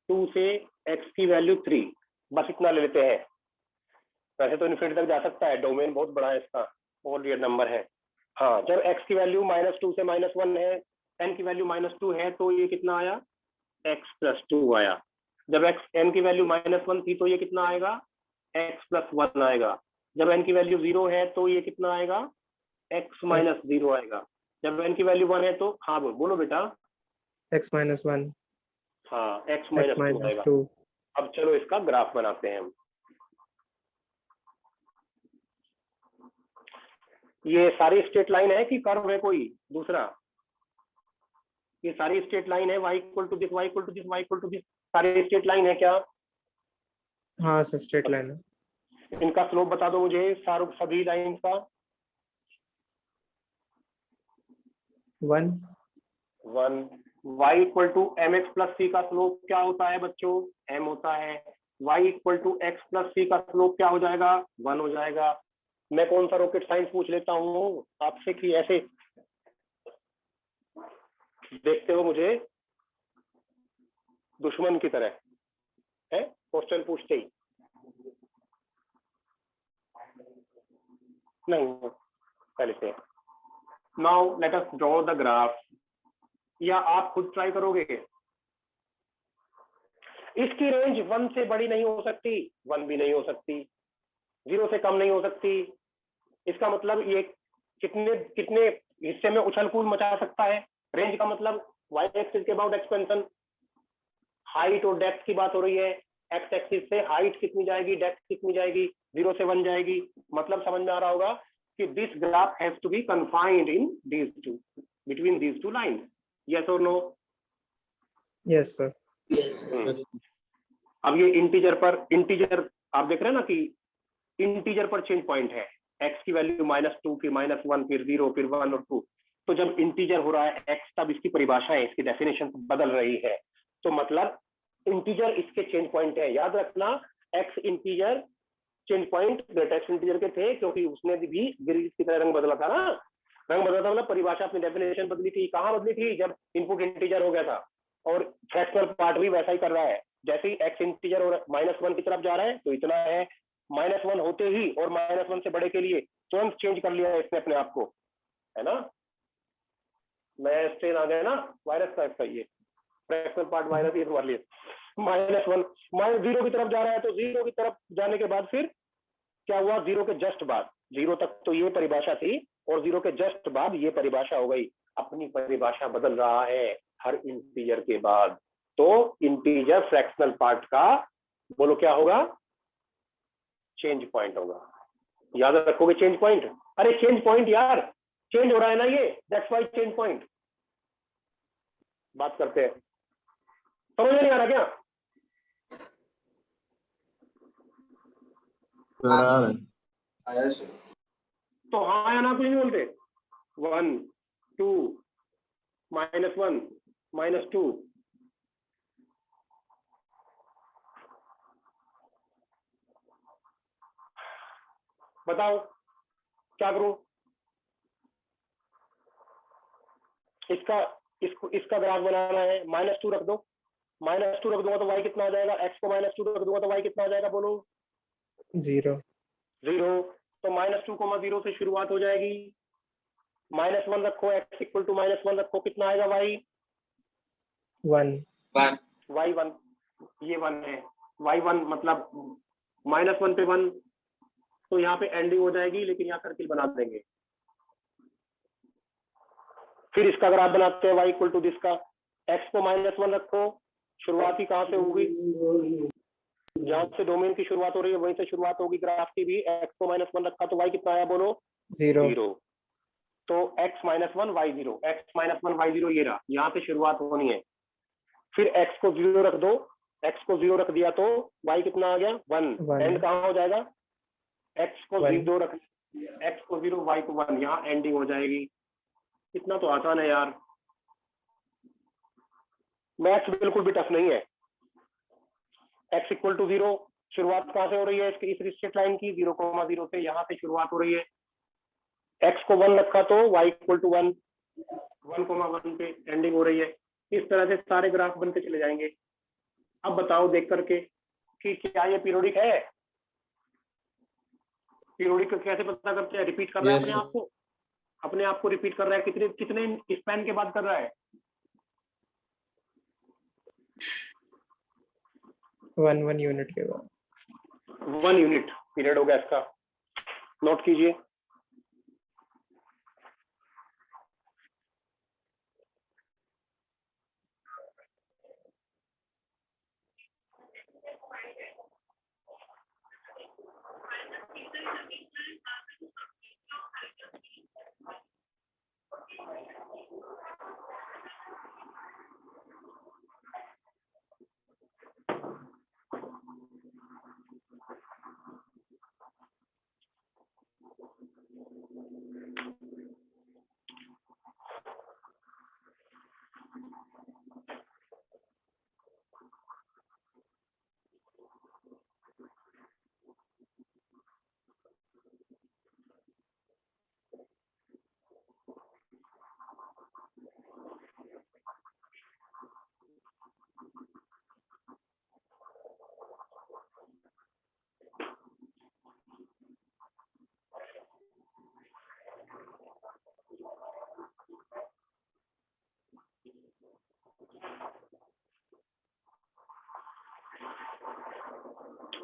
2 से x की वैल्यू 3। बस इतना ले लेते हैं। वैसे तो इन्फिनिटी तक जा सकता है, डोमेन बहुत बड़ा है इसका, और रियल नंबर है। हाँ, जब x की वैल्यू -2 से -1 है, n की वैल्यू -2 है, तो ये कितना आया? x+2 आया। जब n की वैल्यू -1 थी तो ये कितना आएगा? x+1 आएगा। जब n की वैल्यू 0 है तो ये कितना आएगा? x माइनस 0 आएगा। जब n की वैल्यू 1 है तो हाँ बोलो बेटा। x minus 1, हाँ x x माइनस 2 minus आएगा। 2. अब चलो इसका ग्राफ बनाते हैं हम। ये सारी स्ट्रेट लाइन है कि कर्व है कोई दूसरा? ये सारी स्ट्रेट लाइन है, y equal to this, y equal to this, y equal to this, सारी स्ट्रेट लाइन है क्या? हाँ सर स्ट्रेट लाइन है। इनका स्लोप बता दो मुझे सभी लाइन का। 1. y equal to M X plus C का स्लोप क्या होता है बच्चों? m होता है। y equal to X plus C का स्लोप क्या हो जाएगा? 1 हो जाएगा। मैं कौन सा रॉकेट साइंस पूछ लेता हूँ आपसे कि ऐसे देखते हो मुझे दुश्मन की तरह है क्वेश्चन पूछते ही? नहीं पहले से। Now let us draw the graph, या आप खुद ट्राई करोगे? इसकी रेंज 1 से बड़ी नहीं हो सकती, 1 भी नहीं हो सकती, 0 से कम नहीं हो सकती। इसका मतलब ये कितने कितने हिस्से में उछल कूद मचा सकता है। रेंज का मतलब y एक्सिस के अबाउट एक्सपेंशन, हाइट और डेप्थ की बात हो रही है। x एक्सिस से हाइट कितनी जाएगी, डेप्थ कितनी जाएगी, 0 से 1 जाएगी। मतलब समझ में आ रहा होगा कि this graph has to be confined in these two, between these two line. Yes और नो? Yes sir. अब ये इंटीजर आप देख रहे हैं ना कि इंटीजर पर चेंज पॉइंट है। x की वैल्यू -2, फिर -1, फिर 0, फिर 1 और 2। तो जब इंटीजर हो रहा है x, तब इसकी परिभाषा है, इसकी डेफिनेशन बदल रही है। तो मतलब इंटीजर इसके चेंज पॉइंट है। याद रखना x integer change point greatest integer के थे, क्योंकि उसने भी ग्रीस की तरह रंग बदला था ना। रंग बदला था मतलब परिभाषा, अपनी डेफिनेशन बदली थी। कहाँ बदली थी? जब इनपुट इंटीजर हो गया था। और फ्रैक्शनल पार्ट भी वैसा ही कर रहा है। जैसे ही x इंटीजर और -1 की तरफ जा रहा है तो इतना है, -1 होते ही और -1 से बड़े के लिए तुरंत चेंज कर लिया है इसने अपने आप को, है ना। मैं स्ट्रेन आ गया ना वायरस का, इसका ये फ्रैक्शनल पार्ट वायरस ये तुम्हारे लिए। -1 -0 की तरफ जा रहा है, तो 0 की तरफ जाने के बाद फिर क्या हुआ? 0 के जस्ट बाद, 0 तक तो ये परिभाषा थी और 0 के जस्ट बाद ये परिभाषा हो गई। अपनी परिभाषा बदल रहा है हर इंटीजर के बाद। तो इंटीजर फ्रैक्शनल पार्ट का बोलो क्या होगा? चेंज पॉइंट होगा। याद रखोगे चेंज पॉइंट? अरे चेंज पॉइंट यार, चेंज हो रहा है ना ये, दैट्स व्हाई चेंज पॉइंट। बात करते हैं, समझ में नहीं आ रहा क्या? आया सर। तो हाँ या ना कुछ नहीं बोलते। 1 2 -1 -2। बताओ क्या करूं? इसका ग्राफ बनाना है। -2 रख दो, -2 रख दूंगा तो y कितना आ जाएगा? x को -2 रख दूंगा तो y कितना आ जाएगा? बोलो 0. 0। तो -2, 0 से शुरुआत हो जाएगी। -1 रखो, x इक्वल टू -1 रखो, कितना आएगा y? 1. y1, ये 1 है। y1 मतलब -1 पे 1, तो यहाँ पे एंडिंग हो जाएगी, लेकिन यहाँ सर्किल बना देंगे। फिर इसका ग्राफ बनाते हैं y इक्वल टू दिस का। x को -1 रखो, शुरुआत ही कहाँ से होगी? जहां से डोमेन की शुरुआत हो रही है वहीं से शुरुआत होगी ग्राफ की भी। x को -1 रखा तो y कितना आया? बोलो 0. तो x -1 y 0, x -1 y 0 ये रहा, यहाँ से शुरुआत होनी है। फिर x को 0 रख दो, x को 0 रख दिया तो y कितना आ गया? 1। एंड कहाँ हो जाएगा? x को 0 रख, x को 0 y को 1, यहाँ एंडिंग हो जाएगी। इतना तो आसान है यार, मैथ्स बिल्कुल भी टफ नहीं है। x इक्वल टू 0, शुरुआत कहाँ से हो रही है? इस स्ट्रेट लाइन की 0,0 से यहाँ से शुरुआत हो रही है। x को 1 रखा तो y इक्वल टू 1, 1,1 पे एंडिंग हो रही है। इस तरह से सारे ग्राफ बनते चले जाएंगे। अब बताओ देख करके कि क्या ये पीरियोडिक है? पीरियोडिक कैसे पता करते हैं? रिपीट कर रहा है अपने आप को रिपीट कर रहा है। कितने स्पैन के बाद कर रहा है? 1 यूनिट के बाद। 1 यूनिट पीरियड हो गया इसका, नोट कीजिए।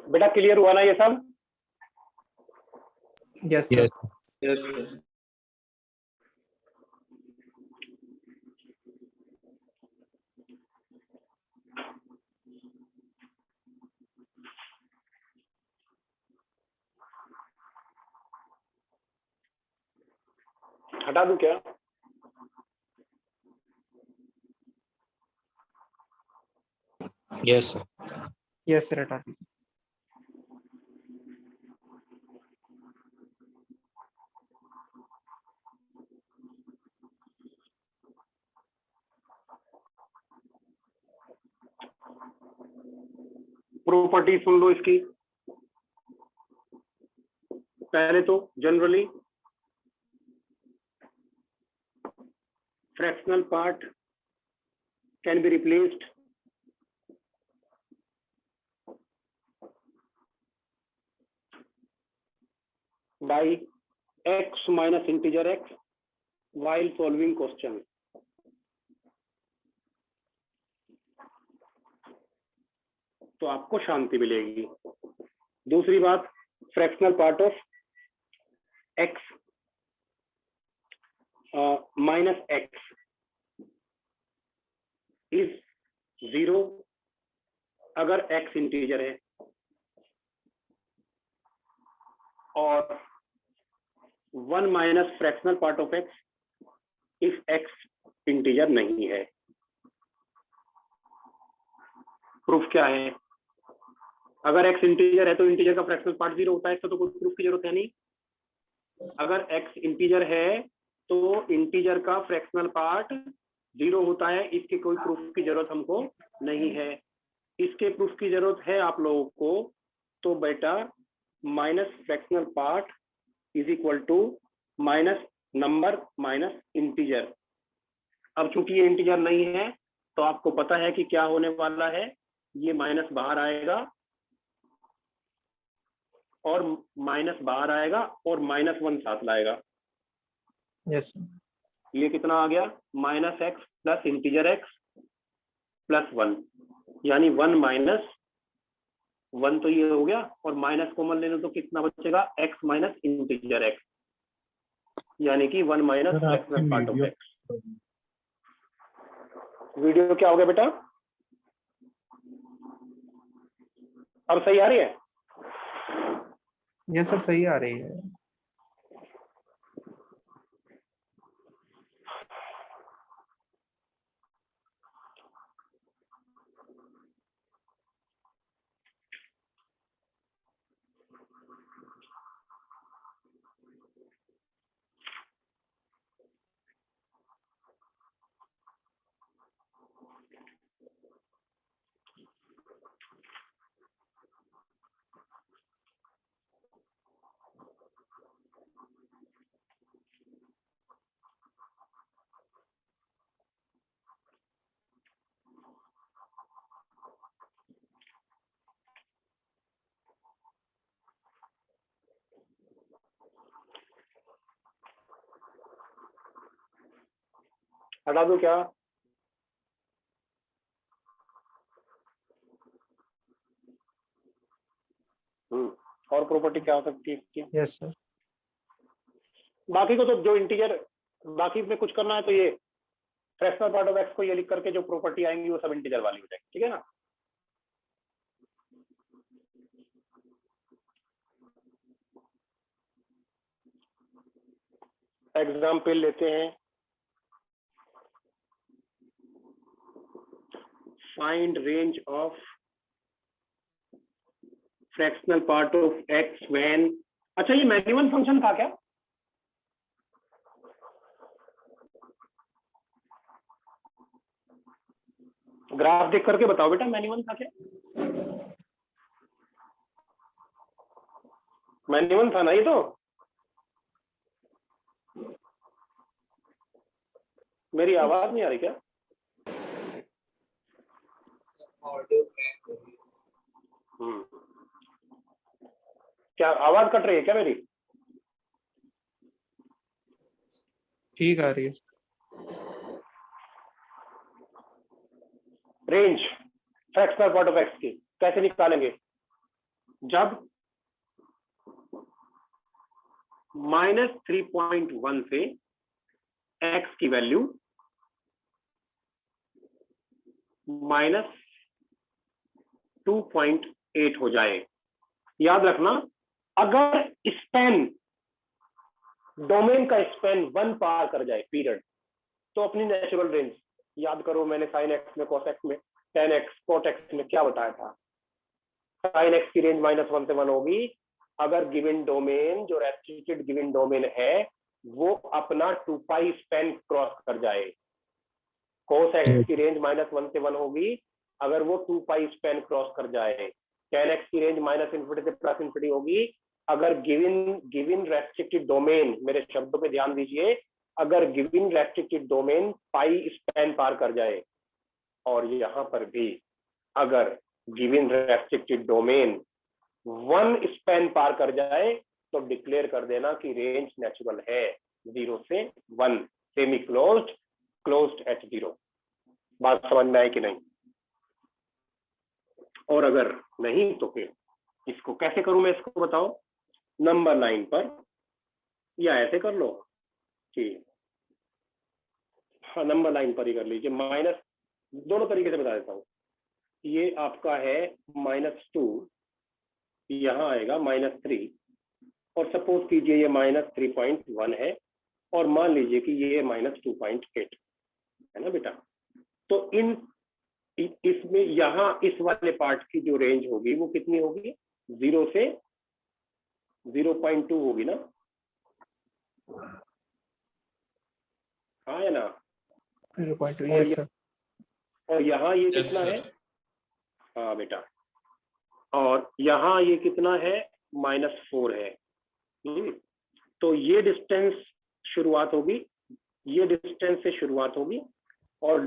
बेटा क्लियर हुआ ना ये सब? Yes sir. Yes sir. हटा दूं क्या? Yes, sir. यस सर, हटा दीजिए। प्रॉपर्टी सुन लो इसकी। पहले तो generally fractional part can be replaced by x minus integer x while solving question. तो आपको शांति मिलेगी। दूसरी बात, fractional part of x minus x is 0 अगर x इंटीजर है, और 1 minus fractional part of x if x integer नहीं है। प्रूफ क्या है? अगर x इंटीजर है तो इंटीजर का फ्रैक्शनल पार्ट 0 होता है, इसका तो कोई प्रूफ की जरूरत है नहीं। अगर x इंटीजर है तो इंटीजर का फ्रैक्शनल पार्ट 0 होता है, इसके कोई प्रूफ की जरूरत हमको नहीं है। इसके प्रूफ की जरूरत है आप लोगों को, तो बेटा minus fractional part is equal to minus number minus integer. अब चूंकि ये इंटीजर नहीं है तो आपको पता है कि क्या होने वाला है, ये माइनस बाहर आएगा और माइनस बाहर आएगा और -1 साथ लाएगा। यस ये कितना आ गया? Minus X plus integer x plus 1, यानी 1 माइनस 1 तो ये हो गया, और माइनस कॉमन ले लो तो कितना बचेगा? x माइनस इंटीजर एक्स, यानी कि 1 minus fractional part of x. Video क्या हो गया बेटा? अब सही आ रही है? यस सर, सही आ रही है। हटा दूं क्या? और प्रॉपर्टी क्या हो सकती है इसकी? Yes sir. बाकी को तो जो इंटीजर, बाकी में कुछ करना है तो ये फ्रैक्शनल पार्ट ऑफ एक्स को ये लिख करके जो प्रॉपर्टी आएंगी वो सब इंटीजर वाली हो जाएगी, ठीक है ना? एग्जाम्पल लेते हैं। Find range of fractional part of x when, अच्छा ये मैन्युअल फंक्शन था क्या? ग्राफ देख करके बताओ बेटा, मैन्युअल था क्या? मैन्युअल था ना ये तो? मेरी आवाज नहीं आ रही क्या? ऑडियो क्रैक हो रही है। क्या आवाज कट रही है क्या मेरी? ठीक आ रही है। Range fractional part of x की कैसे निकालेंगे? जब -3.1 से x की वैल्यू -2.8 हो जाए। याद रखना, अगर स्पेन डोमेन का स्पेन 1 पार कर जाए पीरियड, तो अपनी नेचुरल रेंज याद करो। मैंने साइन एक्स में, कॉस एक्स में, टेन एक्स, कोट एक्स में क्या बताया था? साइन एक्स की रेंज -1 से 1 होगी अगर गिवन डोमेन, जो रेस्ट्रिक्टेड गिवन डोमेन है, वो अपना 2 पाई स्पेन क्रॉस कर जाए। कोस एक्स की रेंज -1 से 1 होगी अगर वो 2 पाई स्पेन क्रॉस कर जाए। टेन एक्स की रेंज -∞ से +∞ होगी अगर गिवन रेस्ट्रिक्टेड डोमेन, मेरे शब्दों पे ध्यान दीजिए, अगर गिवन रेस्ट्रिक्टेड डोमेन पाई स्पेन पार कर जाए। और यहां पर भी अगर गिवन रेस्ट्रिक्टेड डोमेन 1 स्पेन पार कर जाए तो डिक्लेयर कर देना कि रेंज नेचुरल है 0 से 1, सेमी क्लोज्ड, क्लोज्ड एट 0। बात समझ में आए कि नहीं? और अगर नहीं तो फिर इसको कैसे करूं मैं, इसको बताओ। नंबर 9 पर, या ऐसे कर लो कि हाँ, नंबर 9 पर ही कर लीजिए। माइनस, दोनों तरीके से बता देता हूं। ये आपका है -2, यहां आएगा -3, और सपोज कीजिए ये -3.1 है, और मान लीजिए कि ये -2.8 है ना बेटा। तो इसमें यहां इस वाले पार्ट की जो रेंज होगी वो कितनी होगी? 0 से 0.2 होगी ना? हाँ है ना? 0.2, yes sir. और यहाँ ये Yes, कितना sir. है? हाँ बेटा, और यहाँ ये कितना है? -4 है। तो ये डिस्टेंस शुरुआत होगी, ये डिस्टेंस से शुरुआत होगी, और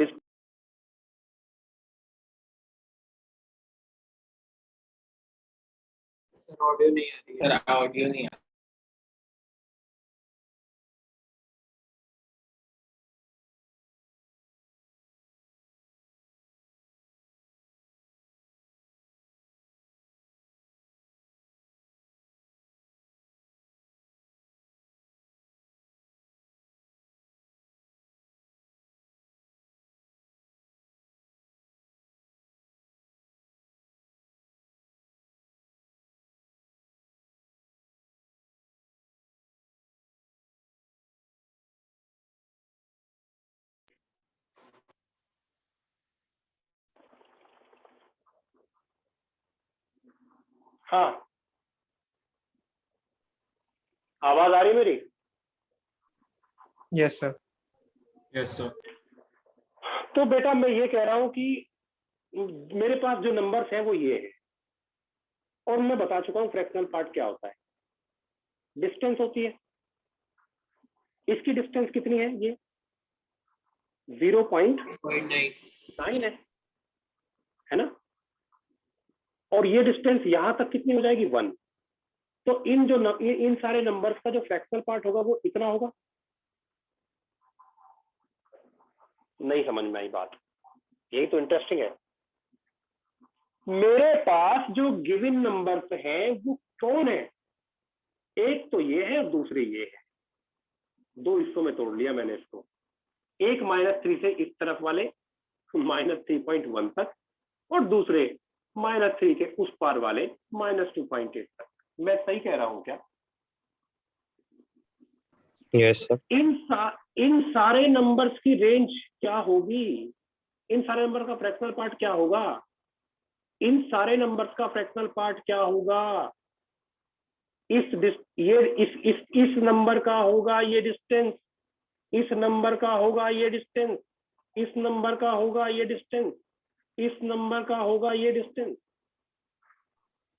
ऑडियो नहीं आ रही है। ऑडियो नहीं आ रही। हाँ, आवाज आ रही मेरी? Yes sir. Yes sir. तो बेटा मैं ये कह रहा हूं कि मेरे पास जो नंबर्स हैं वो ये है, और मैं बता चुका हूं फ्रैक्शनल पार्ट क्या होता है। डिस्टेंस होती है, इसकी डिस्टेंस कितनी है? ये 0.9 है ना? और ये डिस्टेंस यहां तक कितनी हो जाएगी? 1। तो इन सारे नंबर्स का जो फ्रैक्शनल पार्ट होगा वो इतना होगा। नहीं समझ में आई बात? यही तो इंटरेस्टिंग है। मेरे पास जो गिवन नंबर्स हैं वो कौन है? एक तो ये है और दूसरे ये है। दो हिस्सों में तोड़ लिया मैंने इसको। एक -3 से इस तरफ वाले -3.1 तक, और दूसरे -3 के उस पार वाले -2.8 तक। मैं सही कह रहा हूं क्या? Yes sir. इन सारे नंबर्स की रेंज क्या होगी? इन सारे नंबर का फ्रैक्शनल पार्ट क्या होगा? इन सारे नंबर्स का फ्रैक्शनल पार्ट क्या होगा? इस नंबर का होगा ये डिस्टेंस, इस नंबर का होगा ये डिस्टेंस, इस नंबर का होगा ये डिस्टेंस, इस नंबर का होगा ये डिस्टेंस।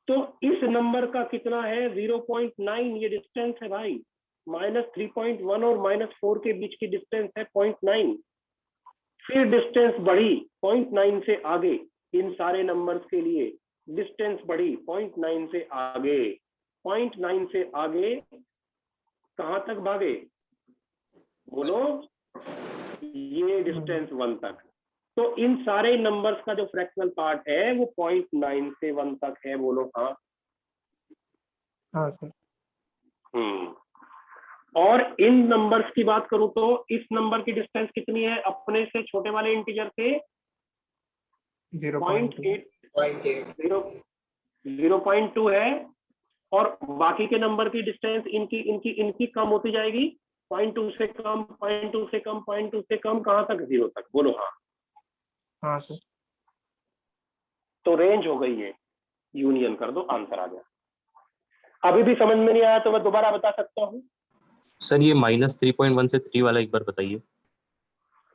तो इस नंबर का कितना है? 0.9 ये डिस्टेंस है भाई। -3.1 और -4 के बीच की डिस्टेंस है 0.9। फिर डिस्टेंस बढ़ी 0.9 से आगे, इन सारे नंबर्स के लिए डिस्टेंस बढ़ी 0.9 से आगे। 0.9 से आगे कहां तक भागे? बोलो, ये डिस्टेंस 1 तक। तो इन सारे नंबर्स का जो फ्रैक्शनल पार्ट है वो 0.9 से 1 तक है। बोलो हाँ। हाँ सर। और इन नंबर्स की बात करूं तो इस नंबर की डिस्टेंस कितनी है अपने से छोटे वाले इंटीजर से? 0.2 0.2 है। और बाकी के नंबर की डिस्टेंस इनकी इनकी इनकी कम होती जाएगी, 0.2 से कम, 0.2 से कम, 0.2 से कम, कहां तक? 0 तक। बोलो हाँ। हाँ सर। तो रेंज हो गई है, यूनियन कर दो, आंसर आ गया। अभी भी समझ में नहीं आया तो मैं दोबारा बता सकता हूँ। सर ये -3.1 से 3 वाला एक बार बताइए।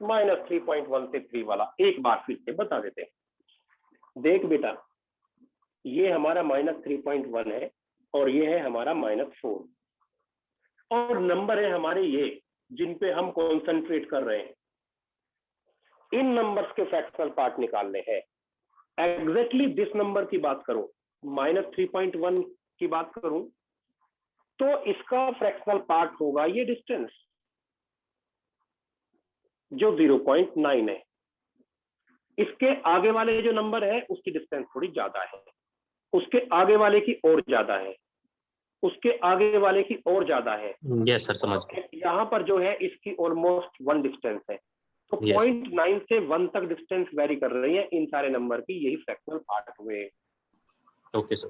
-3.1 से 3 वाला एक बार फिर से बता देते हैं। देख बेटा, ये हमारा -3.1 है और ये है हमारा -4, और नंबर है हमारे ये जिन पे हम कॉन्सेंट्रेट कर रहे हैं। इन नंबर्स के फ्रैक्शनल पार्ट निकालने हैं। एग्जैक्टली दिस नंबर की बात करूं, -3.1 की बात करूं, तो इसका फ्रैक्शनल पार्ट होगा ये डिस्टेंस जो 0.9 है। इसके आगे वाले जो नंबर है उसकी डिस्टेंस थोड़ी ज्यादा है, उसके आगे वाले की और ज्यादा है, उसके आगे वाले की और ज्यादा है। यस सर, समझ गए। यहाँ पर जो है इसकी ऑलमोस्ट 1 डिस्टेंस है। तो Yes. 0.9 से 1 तक डिस्टेंस वेरी कर रही है इन सारे नंबर की, यही फ्रैक्शनल पार्ट हुए। Okay sir.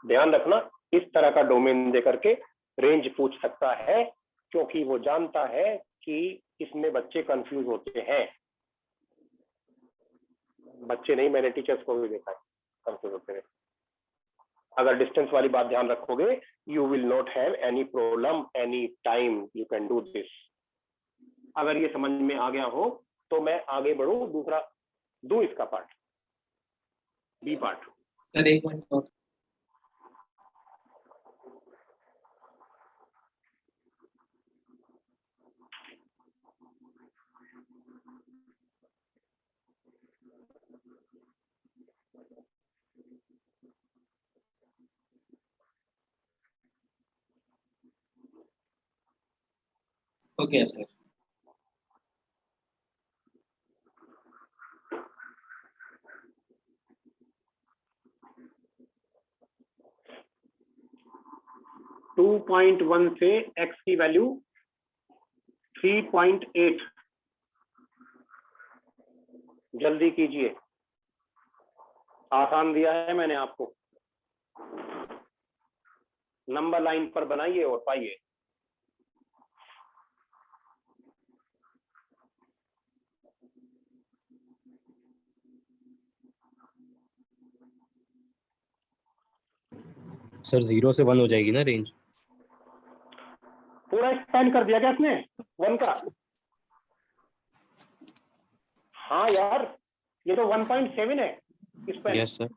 ध्यान रखना, इस तरह का डोमेन देकर के रेंज पूछ सकता है, क्योंकि वो जानता है कि इसमें बच्चे कंफ्यूज होते हैं। बच्चे नहीं, मैंने टीचर्स को भी देखा है कंफ्यूज होते हैं। अगर डिस्टेंस वाली बात ध्यान रखोगे, you will not have any problem any time, you can do this. अगर ये समझ में आ गया हो तो मैं आगे बढ़ू, दूसरा दो इसका पार्ट, बी पार्ट। सर एक मिनट और। Okay sir. टू 2.1 से x की वैल्यू 3.8। जल्दी कीजिए, आसान दिया है मैंने आपको। नंबर लाइन पर बनाइए और पाइए। सर 0 से 1 हो जाएगी ना रेंज? पूरा एक्सपेंड कर दिया क्या इसने 1 का? हाँ यार, ये तो 1.7 है इस पर। Yes sir.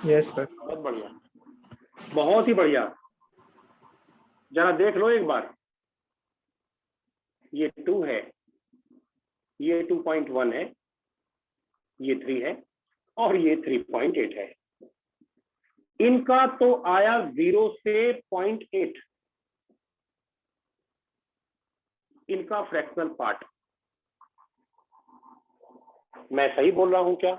Yes sir. बहुत बढ़िया, बहुत ही बढ़िया। जरा देख लो एक बार, ये 2 है, ये 2.1 है, ये 3 है और ये 3.8 है। इनका तो आया 0 से 0.8, इनका फ्रैक्शनल पार्ट। मैं सही बोल रहा हूं क्या?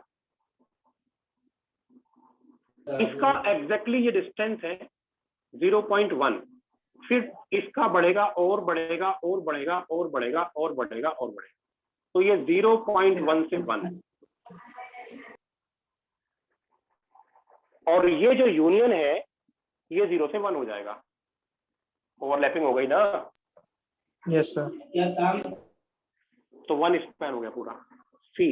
इसका एग्जैक्टली ये डिस्टेंस है 0.1, फिर इसका बढ़ेगा और बढ़ेगा और बढ़ेगा और बढ़ेगा और बढ़ेगा और बढ़ेगा, तो ये 0.1 से 1 है। और ये जो यूनियन है ये 0 से 1 हो जाएगा। ओवरलैपिंग हो गई ना? Yes sir. तो 1 स्क्वायर हो गया पूरा। सी,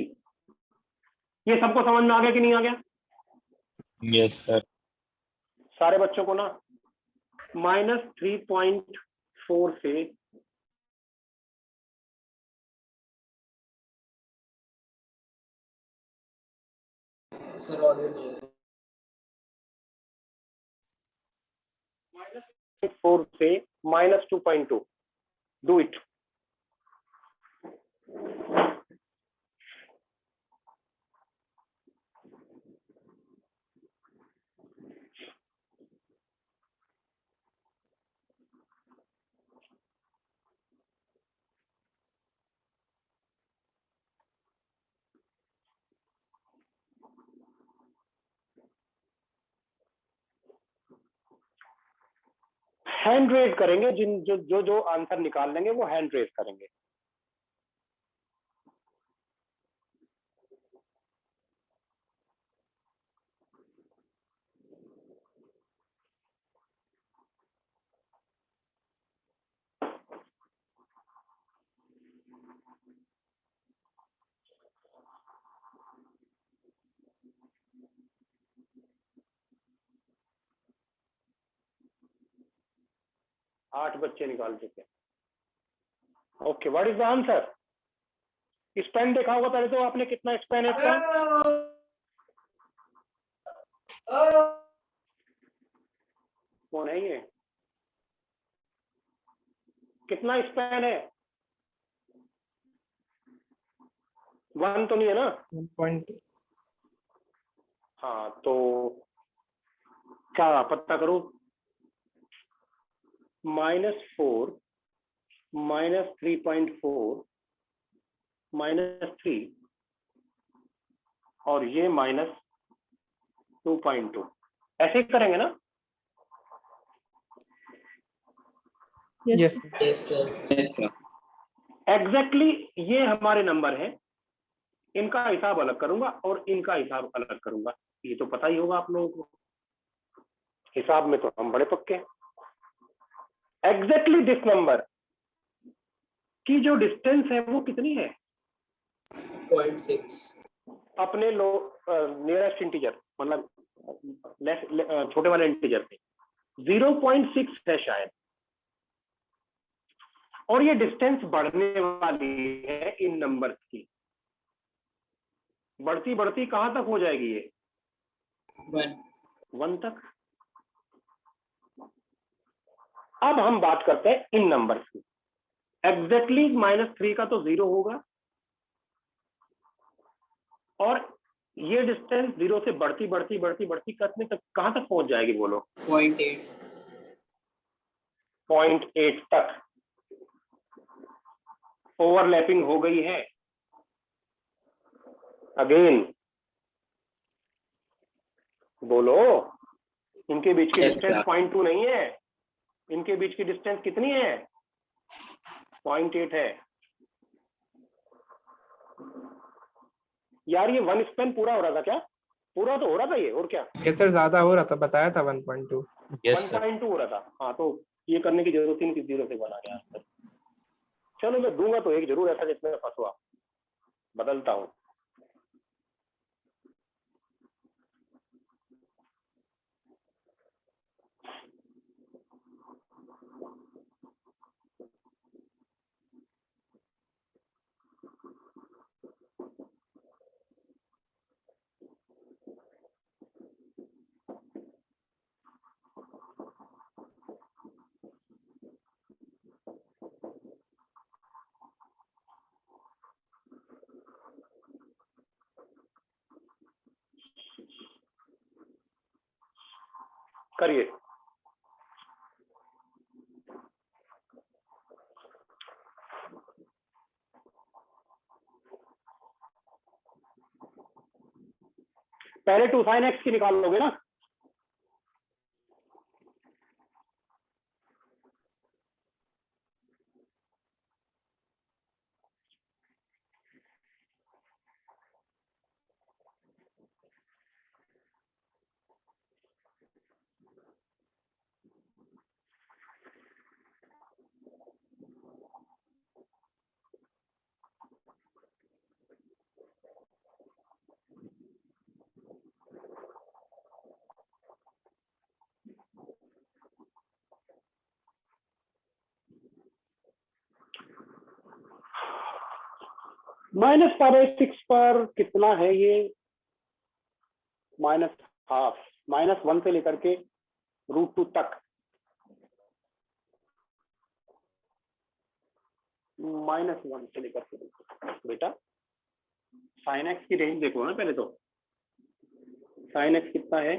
ये सबको समझ में आ गया कि नहीं आ गया? Yes sir. सारे बच्चों को ना? -3.4 से सर ऑडियो नहीं है। -4 से -2.2, डू इट। हैंड रेज करेंगे, जिन जो जो जो आंसर निकाल लेंगे वो हैंड रेज करेंगे। आठ बच्चे निकाल चुके। Okay, what is the answer? Spain देखा होगा पहले तो आपने, कितना स्पेन है इसका? कौन है ये? कितना स्पेन है? 1 तो नहीं है ना? 1.2 हाँ, तो क्या पता करो, -4 -3.4 -3 और ये -2.2, ऐसे ही करेंगे ना? Yes Yes, sir. Yes sir. Exactly ये हमारे नंबर हैं, इनका हिसाब अलग करूंगा और इनका हिसाब अलग करूंगा। ये तो पता ही होगा आप लोगों को, हिसाब में तो हम बड़े पक्के। एग्जैक्टली दिस नंबर की जो डिस्टेंस है वो कितनी है 0.6. अपने लो नियरेस्ट इंटीजर, मतलब छोटे वाले इंटीजर पे 0.6 है शायद, और ये डिस्टेंस बढ़ने वाली है इन नंबर्स की, बढ़ती बढ़ती कहां तक हो जाएगी ये? 1. 1 तक। अब हम बात करते हैं इन नंबर्स की। एग्जैक्टली -3 का तो 0 होगा, और ये डिस्टेंस 0 से बढ़ती बढ़ती बढ़ती बढ़ती कितने तक, कहां तक पहुंच जाएगी बोलो? 0.8. 0.8 तक ओवरलैपिंग हो गई है। अगेन बोलो, इनके बीच की Yes, डिस्टेंस sir. 0.2 नहीं है, इनके बीच की डिस्टेंस कितनी है? 0.8 है। यार ये 1 स्पेन पूरा हो रहा था क्या? पूरा तो हो रहा था ये, और क्या? ये सर ज्यादा हो रहा था, बताया था 1.2। Yes sir. 1.2 हो रहा था। हाँ, तो ये करने की जरूरत ही नहीं थी, 0 से बना गया आंसर। चलो मैं दूंगा तो एक जरूर ऐसा जिसमें फंसुआ, बदलता हूँ। करिए। पहले 2 sin x की निकाल लोगे ना? -π/6 पर कितना है ये? -12, -1 से लेकर के √2 तक, -1 से लेकर के बेटा sin x की रेंज देखो ना पहले तो। sin x कितना है?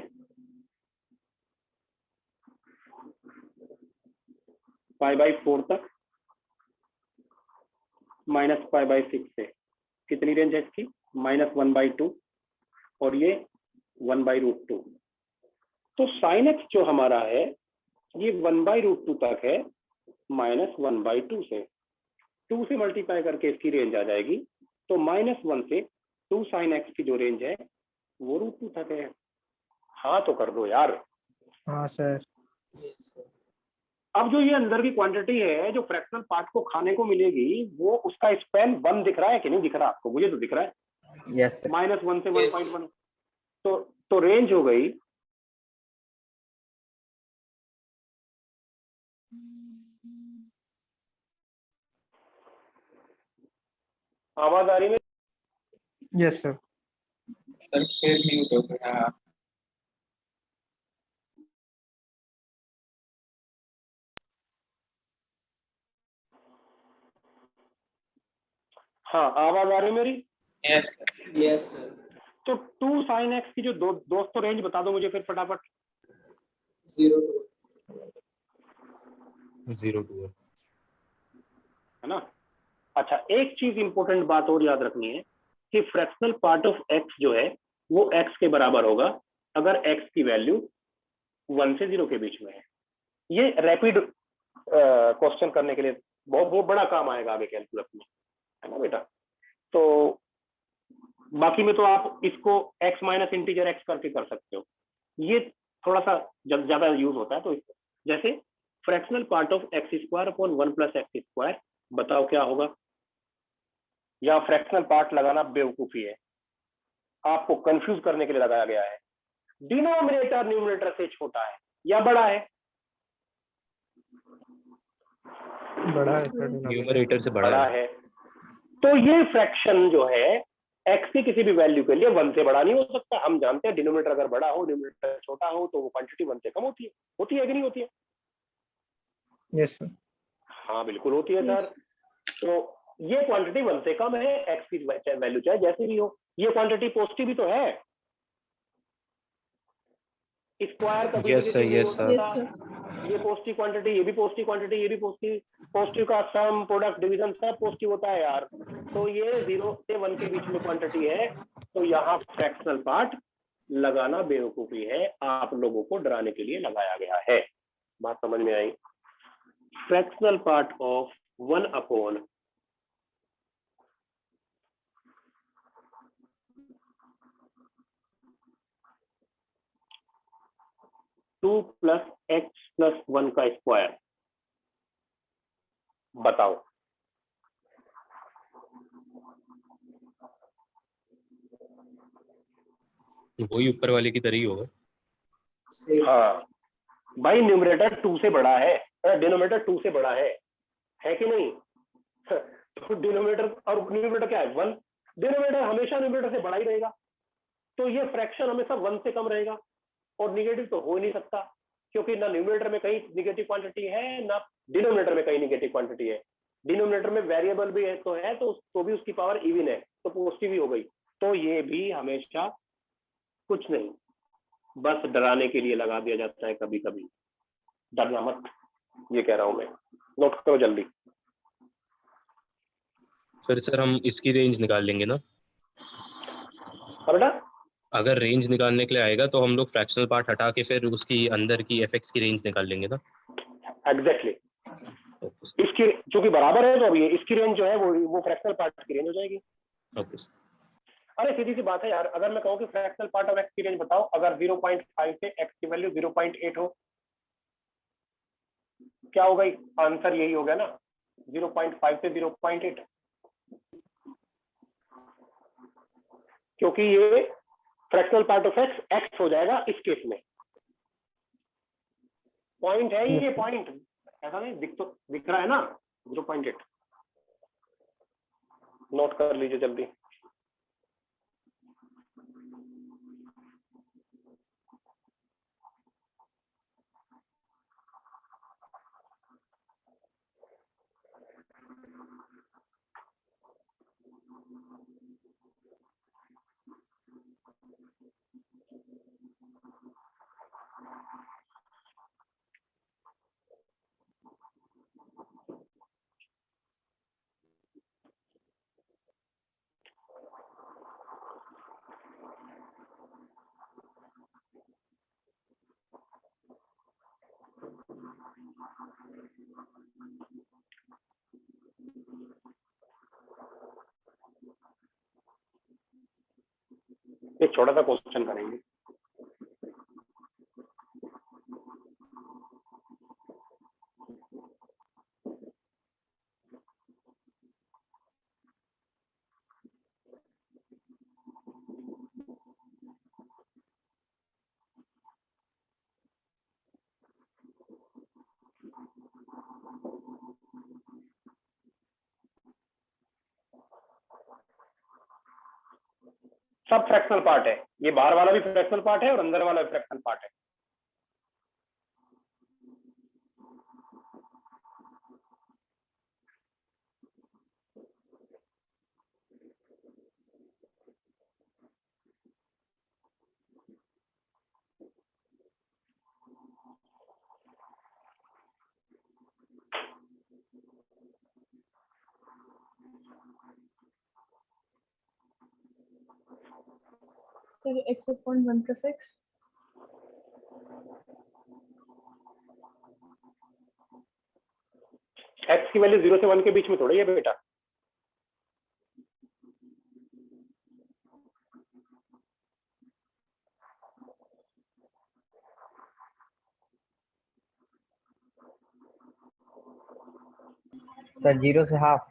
π/4 तक, -π/6 से कितनी रेंज है इसकी? -1/2, और ये 1/√2। तो sin x जो हमारा है ये 1/√2 तक है -1/2 से 2 से मल्टीप्लाई करके इसकी रेंज आ जाएगी। तो -1 से 2 sin x की जो रेंज है वो √2 तक है। हाँ तो कर दो यार। हाँ सर। Yes, sir. अब जो ये अंदर की क्वांटिटी है जो फ्रैक्शनल पार्ट को खाने को मिलेगी वो उसका स्पैन 1 दिख रहा है कि नहीं दिख रहा आपको? मुझे तो दिख रहा है यस सर। -1 से Yes. 1.1। तो रेंज हो गई आवाज आ रही है? Yes sir. सर फिर म्यूट हो गया। हाँ आवाज आ रही है मेरी? Yes sir. Yes sir. तो 2 sin x की जो दोस्तों रेंज बता दो मुझे फिर फटाफट। 0 to 0 to 1। है ना? अच्छा एक चीज इंपॉर्टेंट बात और याद रखनी है कि फ्रैक्शनल पार्ट ऑफ x जो है वो x के बराबर होगा अगर x की वैल्यू 1 से 0 के बीच में है। ये रैपिड क्वेश्चन करने के लिए बहुत बड़ा काम आएगा आगे कैलकुलस में, है ना बेटा? तो बाकी में तो आप इसको x माइनस इंटीजर x करके कर सकते हो। ये थोड़ा सा जब ज्यादा यूज होता है तो जैसे fractional part of x² upon 1 + x², बताओ क्या होगा? या फ्रैक्शनल पार्ट लगाना बेवकूफी है, आपको कंफ्यूज करने के लिए लगाया गया है। डिनोमिनेटर न्यूमरेटर से छोटा है या बड़ा है? बड़ा है सर। न्यूमरेटर से बड़ा बड़ा है। है। तो ये फ्रैक्शन जो है x की किसी भी वैल्यू के लिए 1 से बड़ा नहीं हो सकता। हम जानते हैं डिनोमिनेटर अगर बड़ा हो न्यूमरेटर छोटा हो तो वो क्वांटिटी 1 से कम होती है कि नहीं होती है? Yes sir. हाँ बिल्कुल होती है सर। तो ये क्वांटिटी 1 से कम है, x की वैल्यू चाहे जैसी भी हो। ये क्वांटिटी पॉजिटिव भी तो है, स्क्वायर कभी Yes, sir, नेगेटिव नहीं yes, हो sir. सकता। ये पॉजिटिव क्वांटिटी, ये भी पॉजिटिव क्वांटिटी, ये भी पॉजिटिव का सम प्रोडक्ट डिवीजन सब पॉजिटिव होता है यार। तो ये 0 से 1 के बीच में क्वांटिटी है, तो यहाँ फ्रैक्शनल पार्ट लगाना बेवकूफी है, आप लोगों को डराने के लिए लगाया गया है। बात समझ में आई? Fractional part of 1 upon 2 + x + 1 का स्क्वायर, बताओ। वही ऊपर वाले की तरह ही होगा। same. हाँ भाई न्यूमरेटर 2 से बड़ा है, डिनोमिनेटर 2 से बड़ा है कि नहीं? तो डिनोमिनेटर और न्यूमरेटर क्या है? 1। डिनोमिनेटर हमेशा न्यूमरेटर से बड़ा ही रहेगा, तो ये फ्रैक्शन हमेशा 1 से कम रहेगा। और निगेटिव तो हो ही नहीं सकता, क्योंकि ना न्यूमरेटर में कहीं निगेटिव क्वांटिटी है ना डिनोमिनेटर में कहीं निगेटिव क्वांटिटी है। डिनोमिनेटर में वेरिएबल भी है तो भी उसकी पावर इवन है, तो पॉजिटिव ही हो गई। तो ये भी हमेशा कुछ नहीं, बस डराने के लिए लगा दिया जाता है कभी कभी। डरना मत, ये कह रहा हूं मैं। नोट करो जल्दी। फिर सर हम इसकी रेंज निकाल लेंगे ना? हाँ बेटा, अगर रेंज निकालने के लिए आएगा तो हम लोग फ्रैक्शनल पार्ट हटा के फिर उसकी अंदर की fx की रेंज निकाल लेंगे ना? एग्जैक्टली। Okay sir. इसकी चूंकि बराबर है तो अब ये इसकी रेंज जो है वो फ्रैक्शनल पार्ट की रेंज हो जाएगी। Okay sir. अरे सीधी सी बात है यार, अगर मैं कहूँ कि फ्रैक्शनल पार्ट ऑफ एक्स की रेंज बताओ, अगर 0.5 से एक्स की वैल्यू 0.8 हो, क्या होगा? आंसर यही हो गया ना, 0.5 से 0.8, क्योंकि ये fractional part of x x हो जाएगा इस केस में। पॉइंट है ये, पॉइंट ऐसा नहीं दिख रहा है ना, 0.8। नोट कर लीजिए जल्दी। एक छोटा सा क्वेश्चन करेंगे। सब फ्रैक्शनल पार्ट है, ये बाहर वाला भी फ्रैक्शनल पार्ट है और अंदर वाला भी फ्रैक्शनल पार्ट है। Sir, x upon 1 plus x. X की वैल्यू 0 से 1 के बीच में थोड़ी है बेटा। सर 0 से हाफ।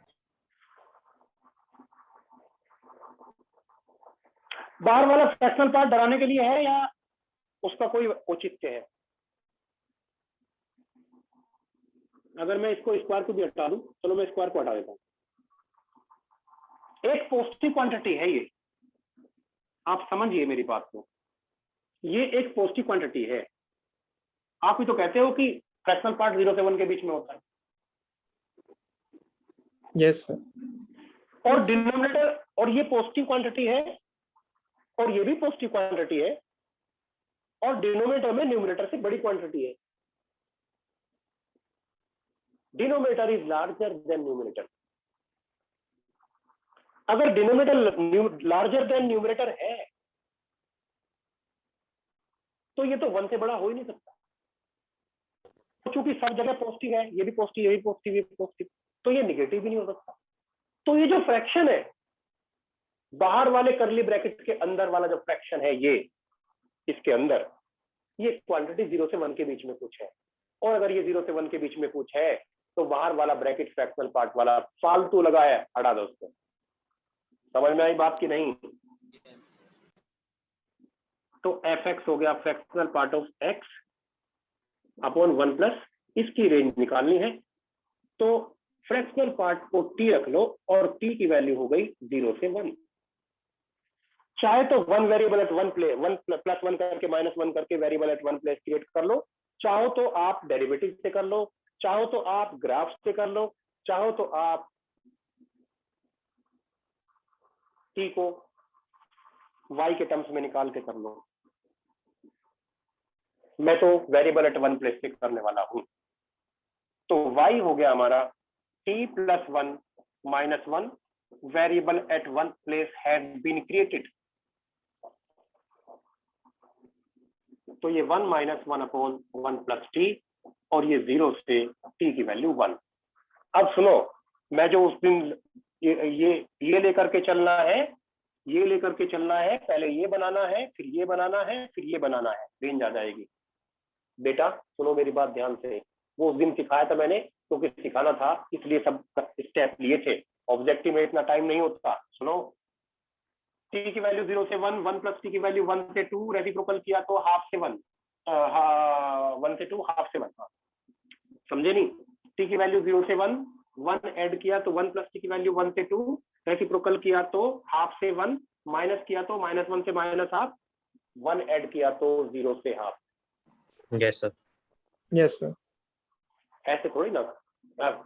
बाहर वाला फ्रैक्शनल पार्ट डराने के लिए है या उसका कोई औचित्य है? अगर मैं इसको स्क्वायर को भी हटा दूं, चलो मैं स्क्वायर को हटा देता हूं। एक पॉजिटिव क्वांटिटी है ये, आप समझिए मेरी बात को, ये एक पॉजिटिव क्वांटिटी है। आप भी तो कहते हो कि फ्रैक्शनल पार्ट 0 से 1 के बीच में होता है। Yes sir. और डिनोमिनेटर, और ये पॉजिटिव क्वांटिटी है और ये भी पॉजिटिव क्वांटिटी है, और डिनोमिनेटर में न्यूमरेटर से बड़ी क्वांटिटी है। Denominator is larger than numerator. अगर डिनोमिनेटर लार्जर देन न्यूमरेटर है तो ये तो 1 से बड़ा हो ही नहीं सकता, क्योंकि सब जगह पॉजिटिव है, ये भी पॉजिटिव, ये भी पॉजिटिव, ये भी पॉजिटिव, तो ये निगेटिव भी नहीं हो सकता। तो ये जो फ्रैक्शन है, बाहर वाले करली ब्रैकेट के अंदर वाला जो फ्रैक्शन है, ये इसके अंदर ये क्वांटिटी 0 से 1 के बीच में कुछ है। और अगर ये 0 से 1 के बीच में कुछ है तो बाहर वाला ब्रैकेट फ्रैक्शनल पार्ट वाला फालतू लगा है, हटा दो उसको। समझ में आई बात की नहीं? तो एफ एक्स हो गया fractional part of x upon 1 plus, इसकी रेंज निकालनी है तो फ्रैक्शनल पार्ट को टी रख लो और टी की वैल्यू हो गई 0 से 1। चाहे तो 1 वेरिएबल एट 1 प्लेस, 1 प्लस 1 करके माइनस 1 करके वेरिएबल एट 1 प्लेस क्रिएट कर लो, चाहो तो आप डेरिवेटिव से कर लो, चाहो तो आप ग्राफ से कर लो, चाहो तो आप टी को y के टर्म्स में निकाल के कर लो। मैं तो वेरिएबल एट 1 प्लेस से करने वाला हूं। तो y हो गया हमारा t plus 1 minus 1 variable at 1 place had been created. तो ये 1 माइनस 1 अपॉन 1 प्लस टी, और ये 0 से t की वैल्यू 1। अब सुनो, मैं जो उस दिन ये लेकर के चलना है, ये लेकर के चलना है, पहले ये बनाना है, फिर ये बनाना है, फिर ये बनाना है, रेंज आ जाएगी। बेटा सुनो मेरी बात ध्यान से, वो उस दिन सिखाया था मैंने, क्योंकि सिखाना था इसलिए सब स्टेप लिए थे, ऑब्जेक्टिव में इतना टाइम नहीं होता। सुनो, टी की वैल्यू 0 से 1, 1 प्लस टी की वैल्यू 1 से 2, रेसिप्रोकल किया तो हाफ से 1, 1 से 2 हाफ से 1, समझे नहीं? टी की वैल्यू 0 से 1, 1 ऐड किया तो 1 प्लस टी की वैल्यू 1 से 2, रेसिप्रोकल किया तो हाफ से 1, माइनस किया तो माइनस 1 से माइनस हाफ, 1 ऐड किया तो 0 से half. Yes sir. Yes sir. ऐसे थोड़ी ना,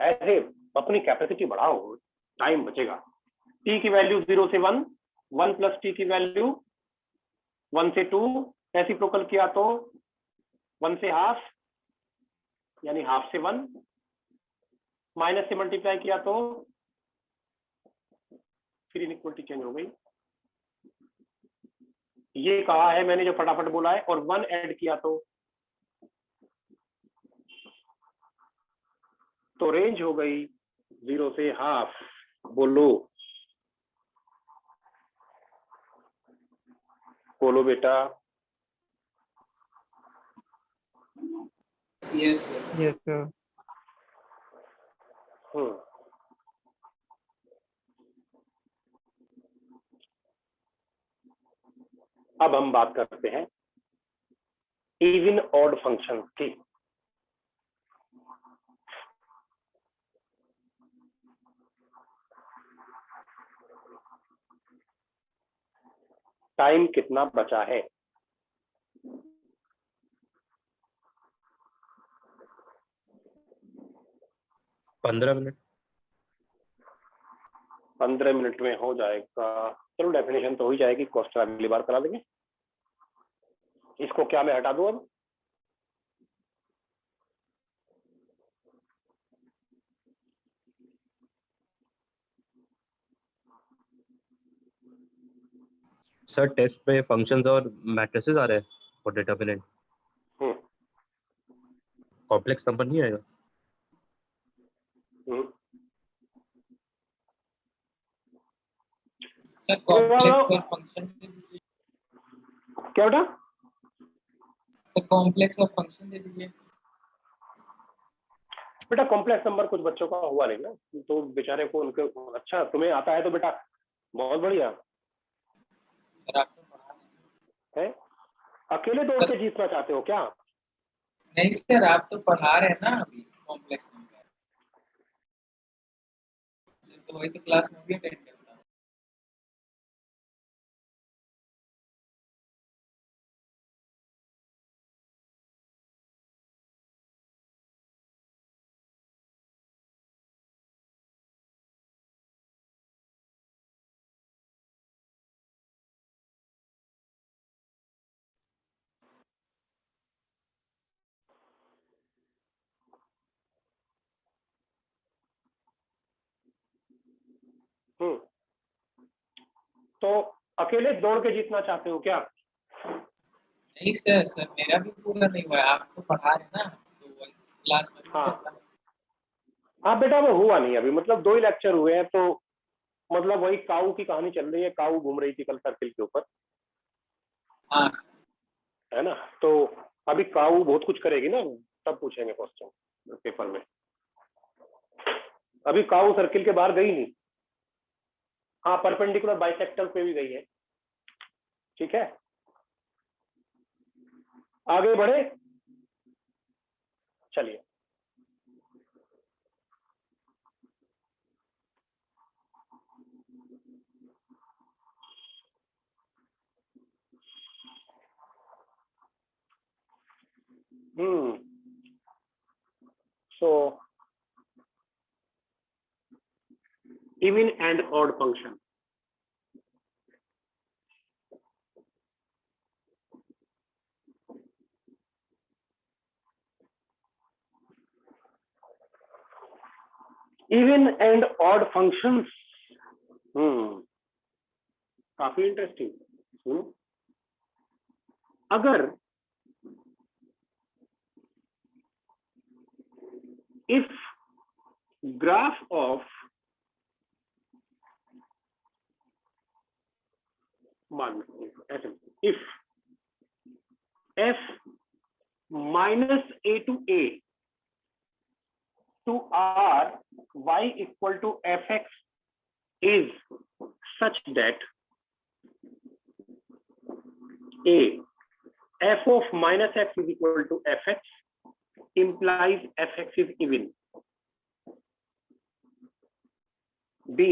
ऐसे अपनी कैपेसिटी बढ़ाओ, टाइम बचेगा। टी की वैल्यू 0 से 1, 1 प्लस टी की वैल्यू 1 से 2, रेसिप्रोकल किया तो 1 से हाफ, यानी हाफ से 1, माइनस से मल्टीप्लाई किया तो फिर इनइक्वलिटी चेंज हो गई। ये कहा है मैंने जो फटाफट बोला है, और 1 ऐड किया तो तो रेंज हो गई 0 से हाफ। बोलो बोलो बेटा। Yes sir. Yes, sir. अब हम बात करते हैं इवन ऑड फंक्शन की। टाइम कितना बचा है? 15 मिनट। 15 मिनट में हो जाएगा। चलो डेफिनेशन तो हो ही जाएगी, क्वेश्चन अगली बार करा देंगे। इसको क्या मैं हटा दूं अब? सर टेस्ट में फंक्शंस और मैट्रिसेस आ रहे हैं और डिटरमिनेंट। कॉम्प्लेक्स नंबर नहीं आएगा? सर कॉम्प्लेक्स और फंक्शन दे दीजिए। क्या बेटा? सर कॉम्प्लेक्स और फंक्शन दे दीजिए। बेटा कॉम्प्लेक्स नंबर कुछ बच्चों का हुआ नहीं ना, तो बेचारे को उनके। अच्छा तुम्हें आता है तो बेटा बहुत बढ़िया सर आप तो पढ़ा रहे हैं। है। अकेले दौड़ के जीतना चाहते हो क्या? नहीं सर, आप तो पढ़ा रहे हैं ना अभी कॉम्प्लेक्स नंबर, तो वही तो क्लास में भी अटेंड करता हूँ। तो अकेले दौड़ के जीतना चाहते हो क्या? नहीं सर, सर मेरा भी पूरा नहीं हुआ है, आप तो पढ़ा रहे हैं ना, तो वही क्लास में भी हाँ। करता हूँ। हाँ बेटा वो हुआ नहीं अभी, मतलब 2 ही लेक्चर हुए हैं, तो मतलब वही काऊ की कहानी चल रही है। काऊ घूम रही थी कल सर्किल के ऊपर, हाँ सर। है ना। तो अभी काऊ बहुत कुछ करेगी ना, तब पूछेंगे क्वेश्चन पेपर में। अभी काऊ सर्किल के बाहर गई नहीं। हाँ परपेंडिकुलर बाइसेक्टर पे भी गई है। ठीक है आगे बढ़े, चलिए। So even and odd function. Even and odd functions. काफी इंटरेस्टिंग। अगर if graph of if f minus a to r y equal to fx is such that a f of minus x is equal to fx implies fx is even. B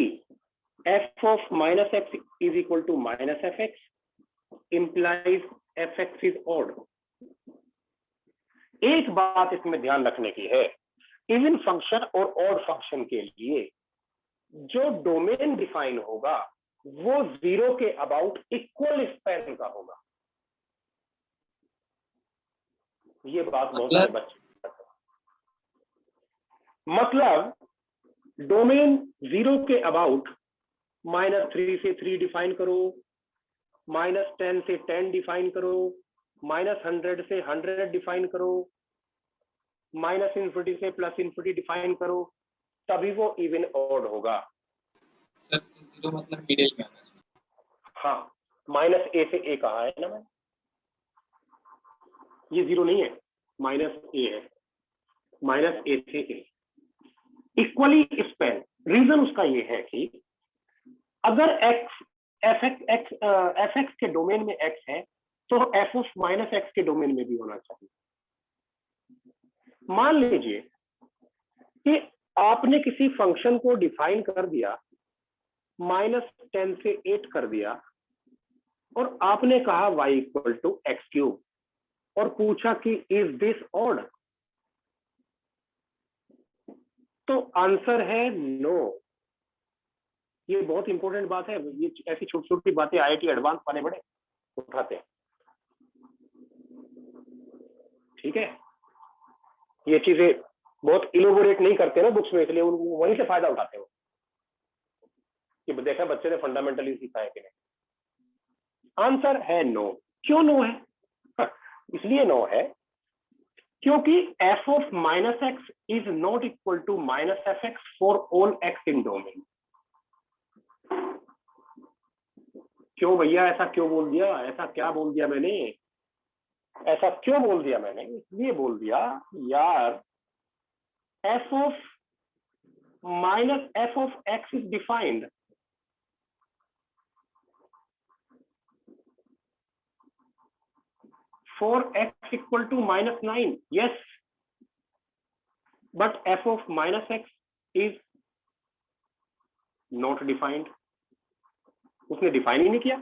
f of minus x is equal to minus fx implies fx is odd. एक बात इसमें ध्यान रखने की है, even function और odd function के लिए जो डोमेन डिफाइन होगा वो 0 के अबाउट इक्वल स्पैन का होगा। ये बात बहुत सारे बच्चे, मतलब डोमेन 0 के अबाउट -3 से 3 डिफाइन करो, -10 से 10 डिफाइन करो, -100 से 100 डिफाइन करो, माइनस इन्फिनिटी से प्लस इन्फिनिटी डिफाइन करो, तभी वो इवन ऑड होगा। सर 0 मतलब मिडिल में आना चाहिए। हाँ, माइनस ए से ए कहा है ना मैंने, ये 0 नहीं है, माइनस ए है, माइनस ए से ए इक्वली स्पेन। रीजन उसका ये है कि अगर एक्स एफ एक्स के डोमेन में एक्स है तो एफ ऑफ माइनस एक्स के डोमेन में भी होना चाहिए। मान लीजिए कि आपने किसी फंक्शन को डिफाइन कर दिया, -10 से 8 कर दिया, और आपने कहा y equal to X cube, और पूछा कि इज दिस ऑड, तो आंसर है नो। ये बहुत इंपॉर्टेंट बात है, ये ऐसी छोटी छोटी बातें IIT एडवांस वाले बड़े उठाते हैं, ठीक है। ये चीजें बहुत इलोबोरेट नहीं करते ना बुक्स में, इसलिए उनको वहीं से फायदा उठाते हो कि देखा बच्चे ने फंडामेंटली सीखा है कि नहीं। आंसर है नो। क्यों नो है? इसलिए नो है क्योंकि f of minus X is not equal to minus F X for all X in domain. क्यों भैया, ऐसा क्यों बोल दिया? ऐसा क्या बोल दिया मैंने? ऐसा क्यों बोल दिया मैंने? इसलिए बोल दिया यार, f of minus f of x is defined for x equal to -9, yes, but f of minus x is not defined. उसने डिफाइन ही नहीं किया।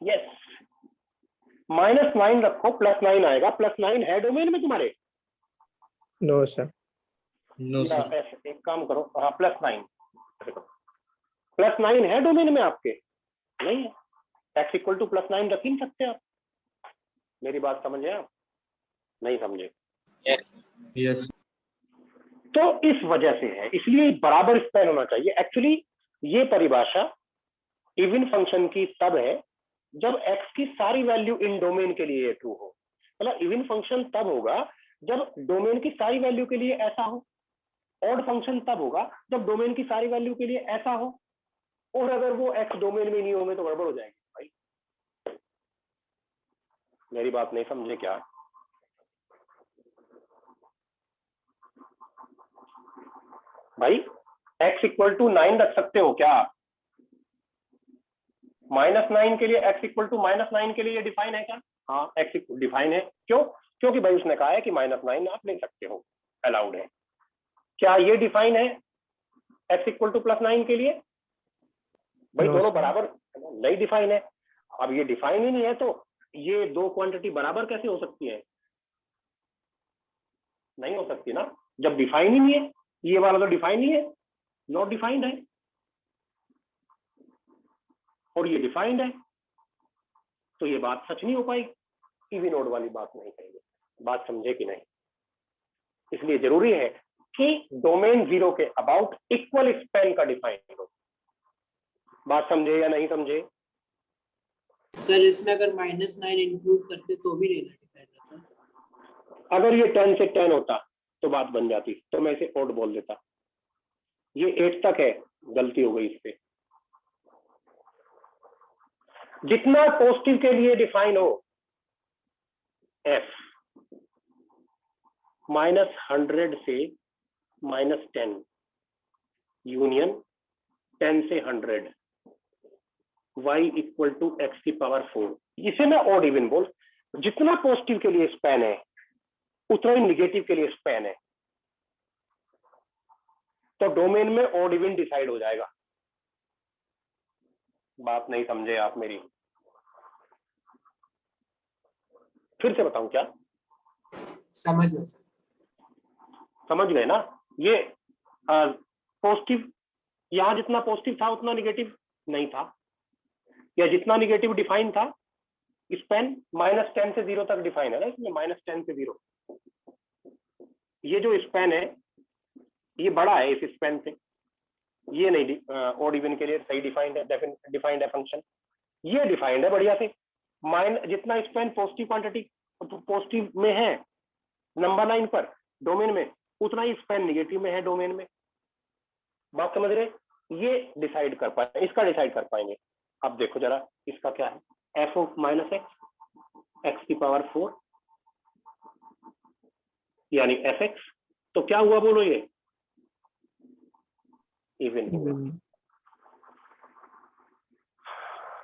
यस, -9 रखो, +9 आएगा। +9 है डोमेन में तुम्हारे? No sir. No sir. एक काम करो, हाँ +9 है डोमेन में आपके? नहीं है। x इक्वल टू +9 रख ही नहीं सकते आप। मेरी बात समझे आप? नहीं समझे? Yes yes. तो इस वजह से है, इसलिए बराबर स्पैन होना चाहिए। एक्चुअली ये परिभाषा इवन फंक्शन की तब है जब x की सारी वैल्यू इन डोमेन के लिए ट्रू हो। मतलब इवन फंक्शन तब होगा जब डोमेन की सारी वैल्यू के लिए ऐसा हो। ऑड फंक्शन तब होगा जब डोमेन की सारी वैल्यू के लिए ऐसा हो, और अगर वो x डोमेन में नहीं होंगे तो गड़बड़ हो जाएगी। भाई मेरी बात नहीं समझे क्या? भाई x इक्वल टू 9 रख सकते हो क्या? -9 के लिए x इक्वल टू -9 के लिए डिफाइन है क्या? हाँ, x डिफाइन है। क्यों? क्योंकि भाई उसने कहा है कि -9 आप ले सकते हो, अलाउड है। क्या ये डिफाइन है x इक्वल टू +9 के लिए? भाई No, दोनों sir. बराबर नहीं डिफाइन है। अब ये डिफाइन ही नहीं है तो ये दो क्वांटिटी बराबर कैसे हो सकती है? नहीं हो सकती ना, जब डिफाइन ही नहीं है। ये वाला तो डिफाइन ही है, नॉट डिफाइंड है, और ये डिफाइंड है, तो ये बात सच नहीं हो पाएगी। इवन ऑड वाली बात नहीं कहेंगे। बात समझे कि नहीं? इसलिए जरूरी है कि डोमेन 0 के अबाउट इक्वल स्पैन का डिफाइन हो। बात समझे या नहीं समझे? सर इसमें अगर -9 इंक्लूड करते तो भी रहना डिफाइन रहता। अगर ये 10 से 10 होता तो बात बन जाती, तो मैं इसे ऑड बोल देता। ये 8 तक है, गलती हो गई इस पे। जितना पॉजिटिव के लिए डिफाइन हो f, -100 से -10 यूनियन 10 से 100 y इक्वल टू x की पावर 4, इसे मैं ऑड इवन बोल। जितना पॉजिटिव के लिए स्पैन है उतना ही निगेटिव के लिए स्पैन है, तो डोमेन में ऑड इवन डिसाइड हो जाएगा। बात नहीं समझे आप मेरी? फिर से बताऊं क्या? समझ लो सर। समझ गए ना? ये पॉजिटिव, यहां जितना पॉजिटिव था उतना निगेटिव नहीं था, या जितना निगेटिव डिफाइन था, स्पैन -10 से 0 तक डिफाइन है ना, इसमें -10 से 0। ये जो स्पैन है ये बड़ा है इस स्पैन से, ये नहीं ऑड इवन के लिए सही डिफाइंड है फंक्शन, ये डिफाइंड है बढ़िया से। जितना स्पेन पॉजिटिव क्वांटिटी पॉजिटिव में है नंबर 9 पर डोमेन में, उतना ही स्पेन निगेटिव में है डोमेन में। बात समझ रहे? ये डिसाइड कर पाए, इसका डिसाइड कर पाएंगे। अब देखो जरा इसका क्या है, एफ ऑफ माइनस एक्स की पावर 4 यानी एफ एक्स। तो क्या हुआ बोलो, ये इवन हुआ।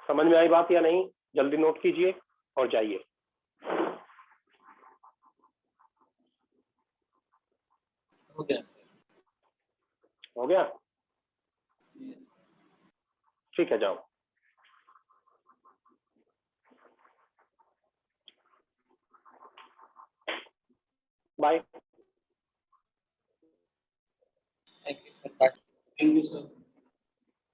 समझ में आई बात या नहीं? जल्दी नोट कीजिए और जाइए। हो गया सर। हो गया? Yes. ठीक है, जाओ। Bye. Thank you, sir. Thank you, sir.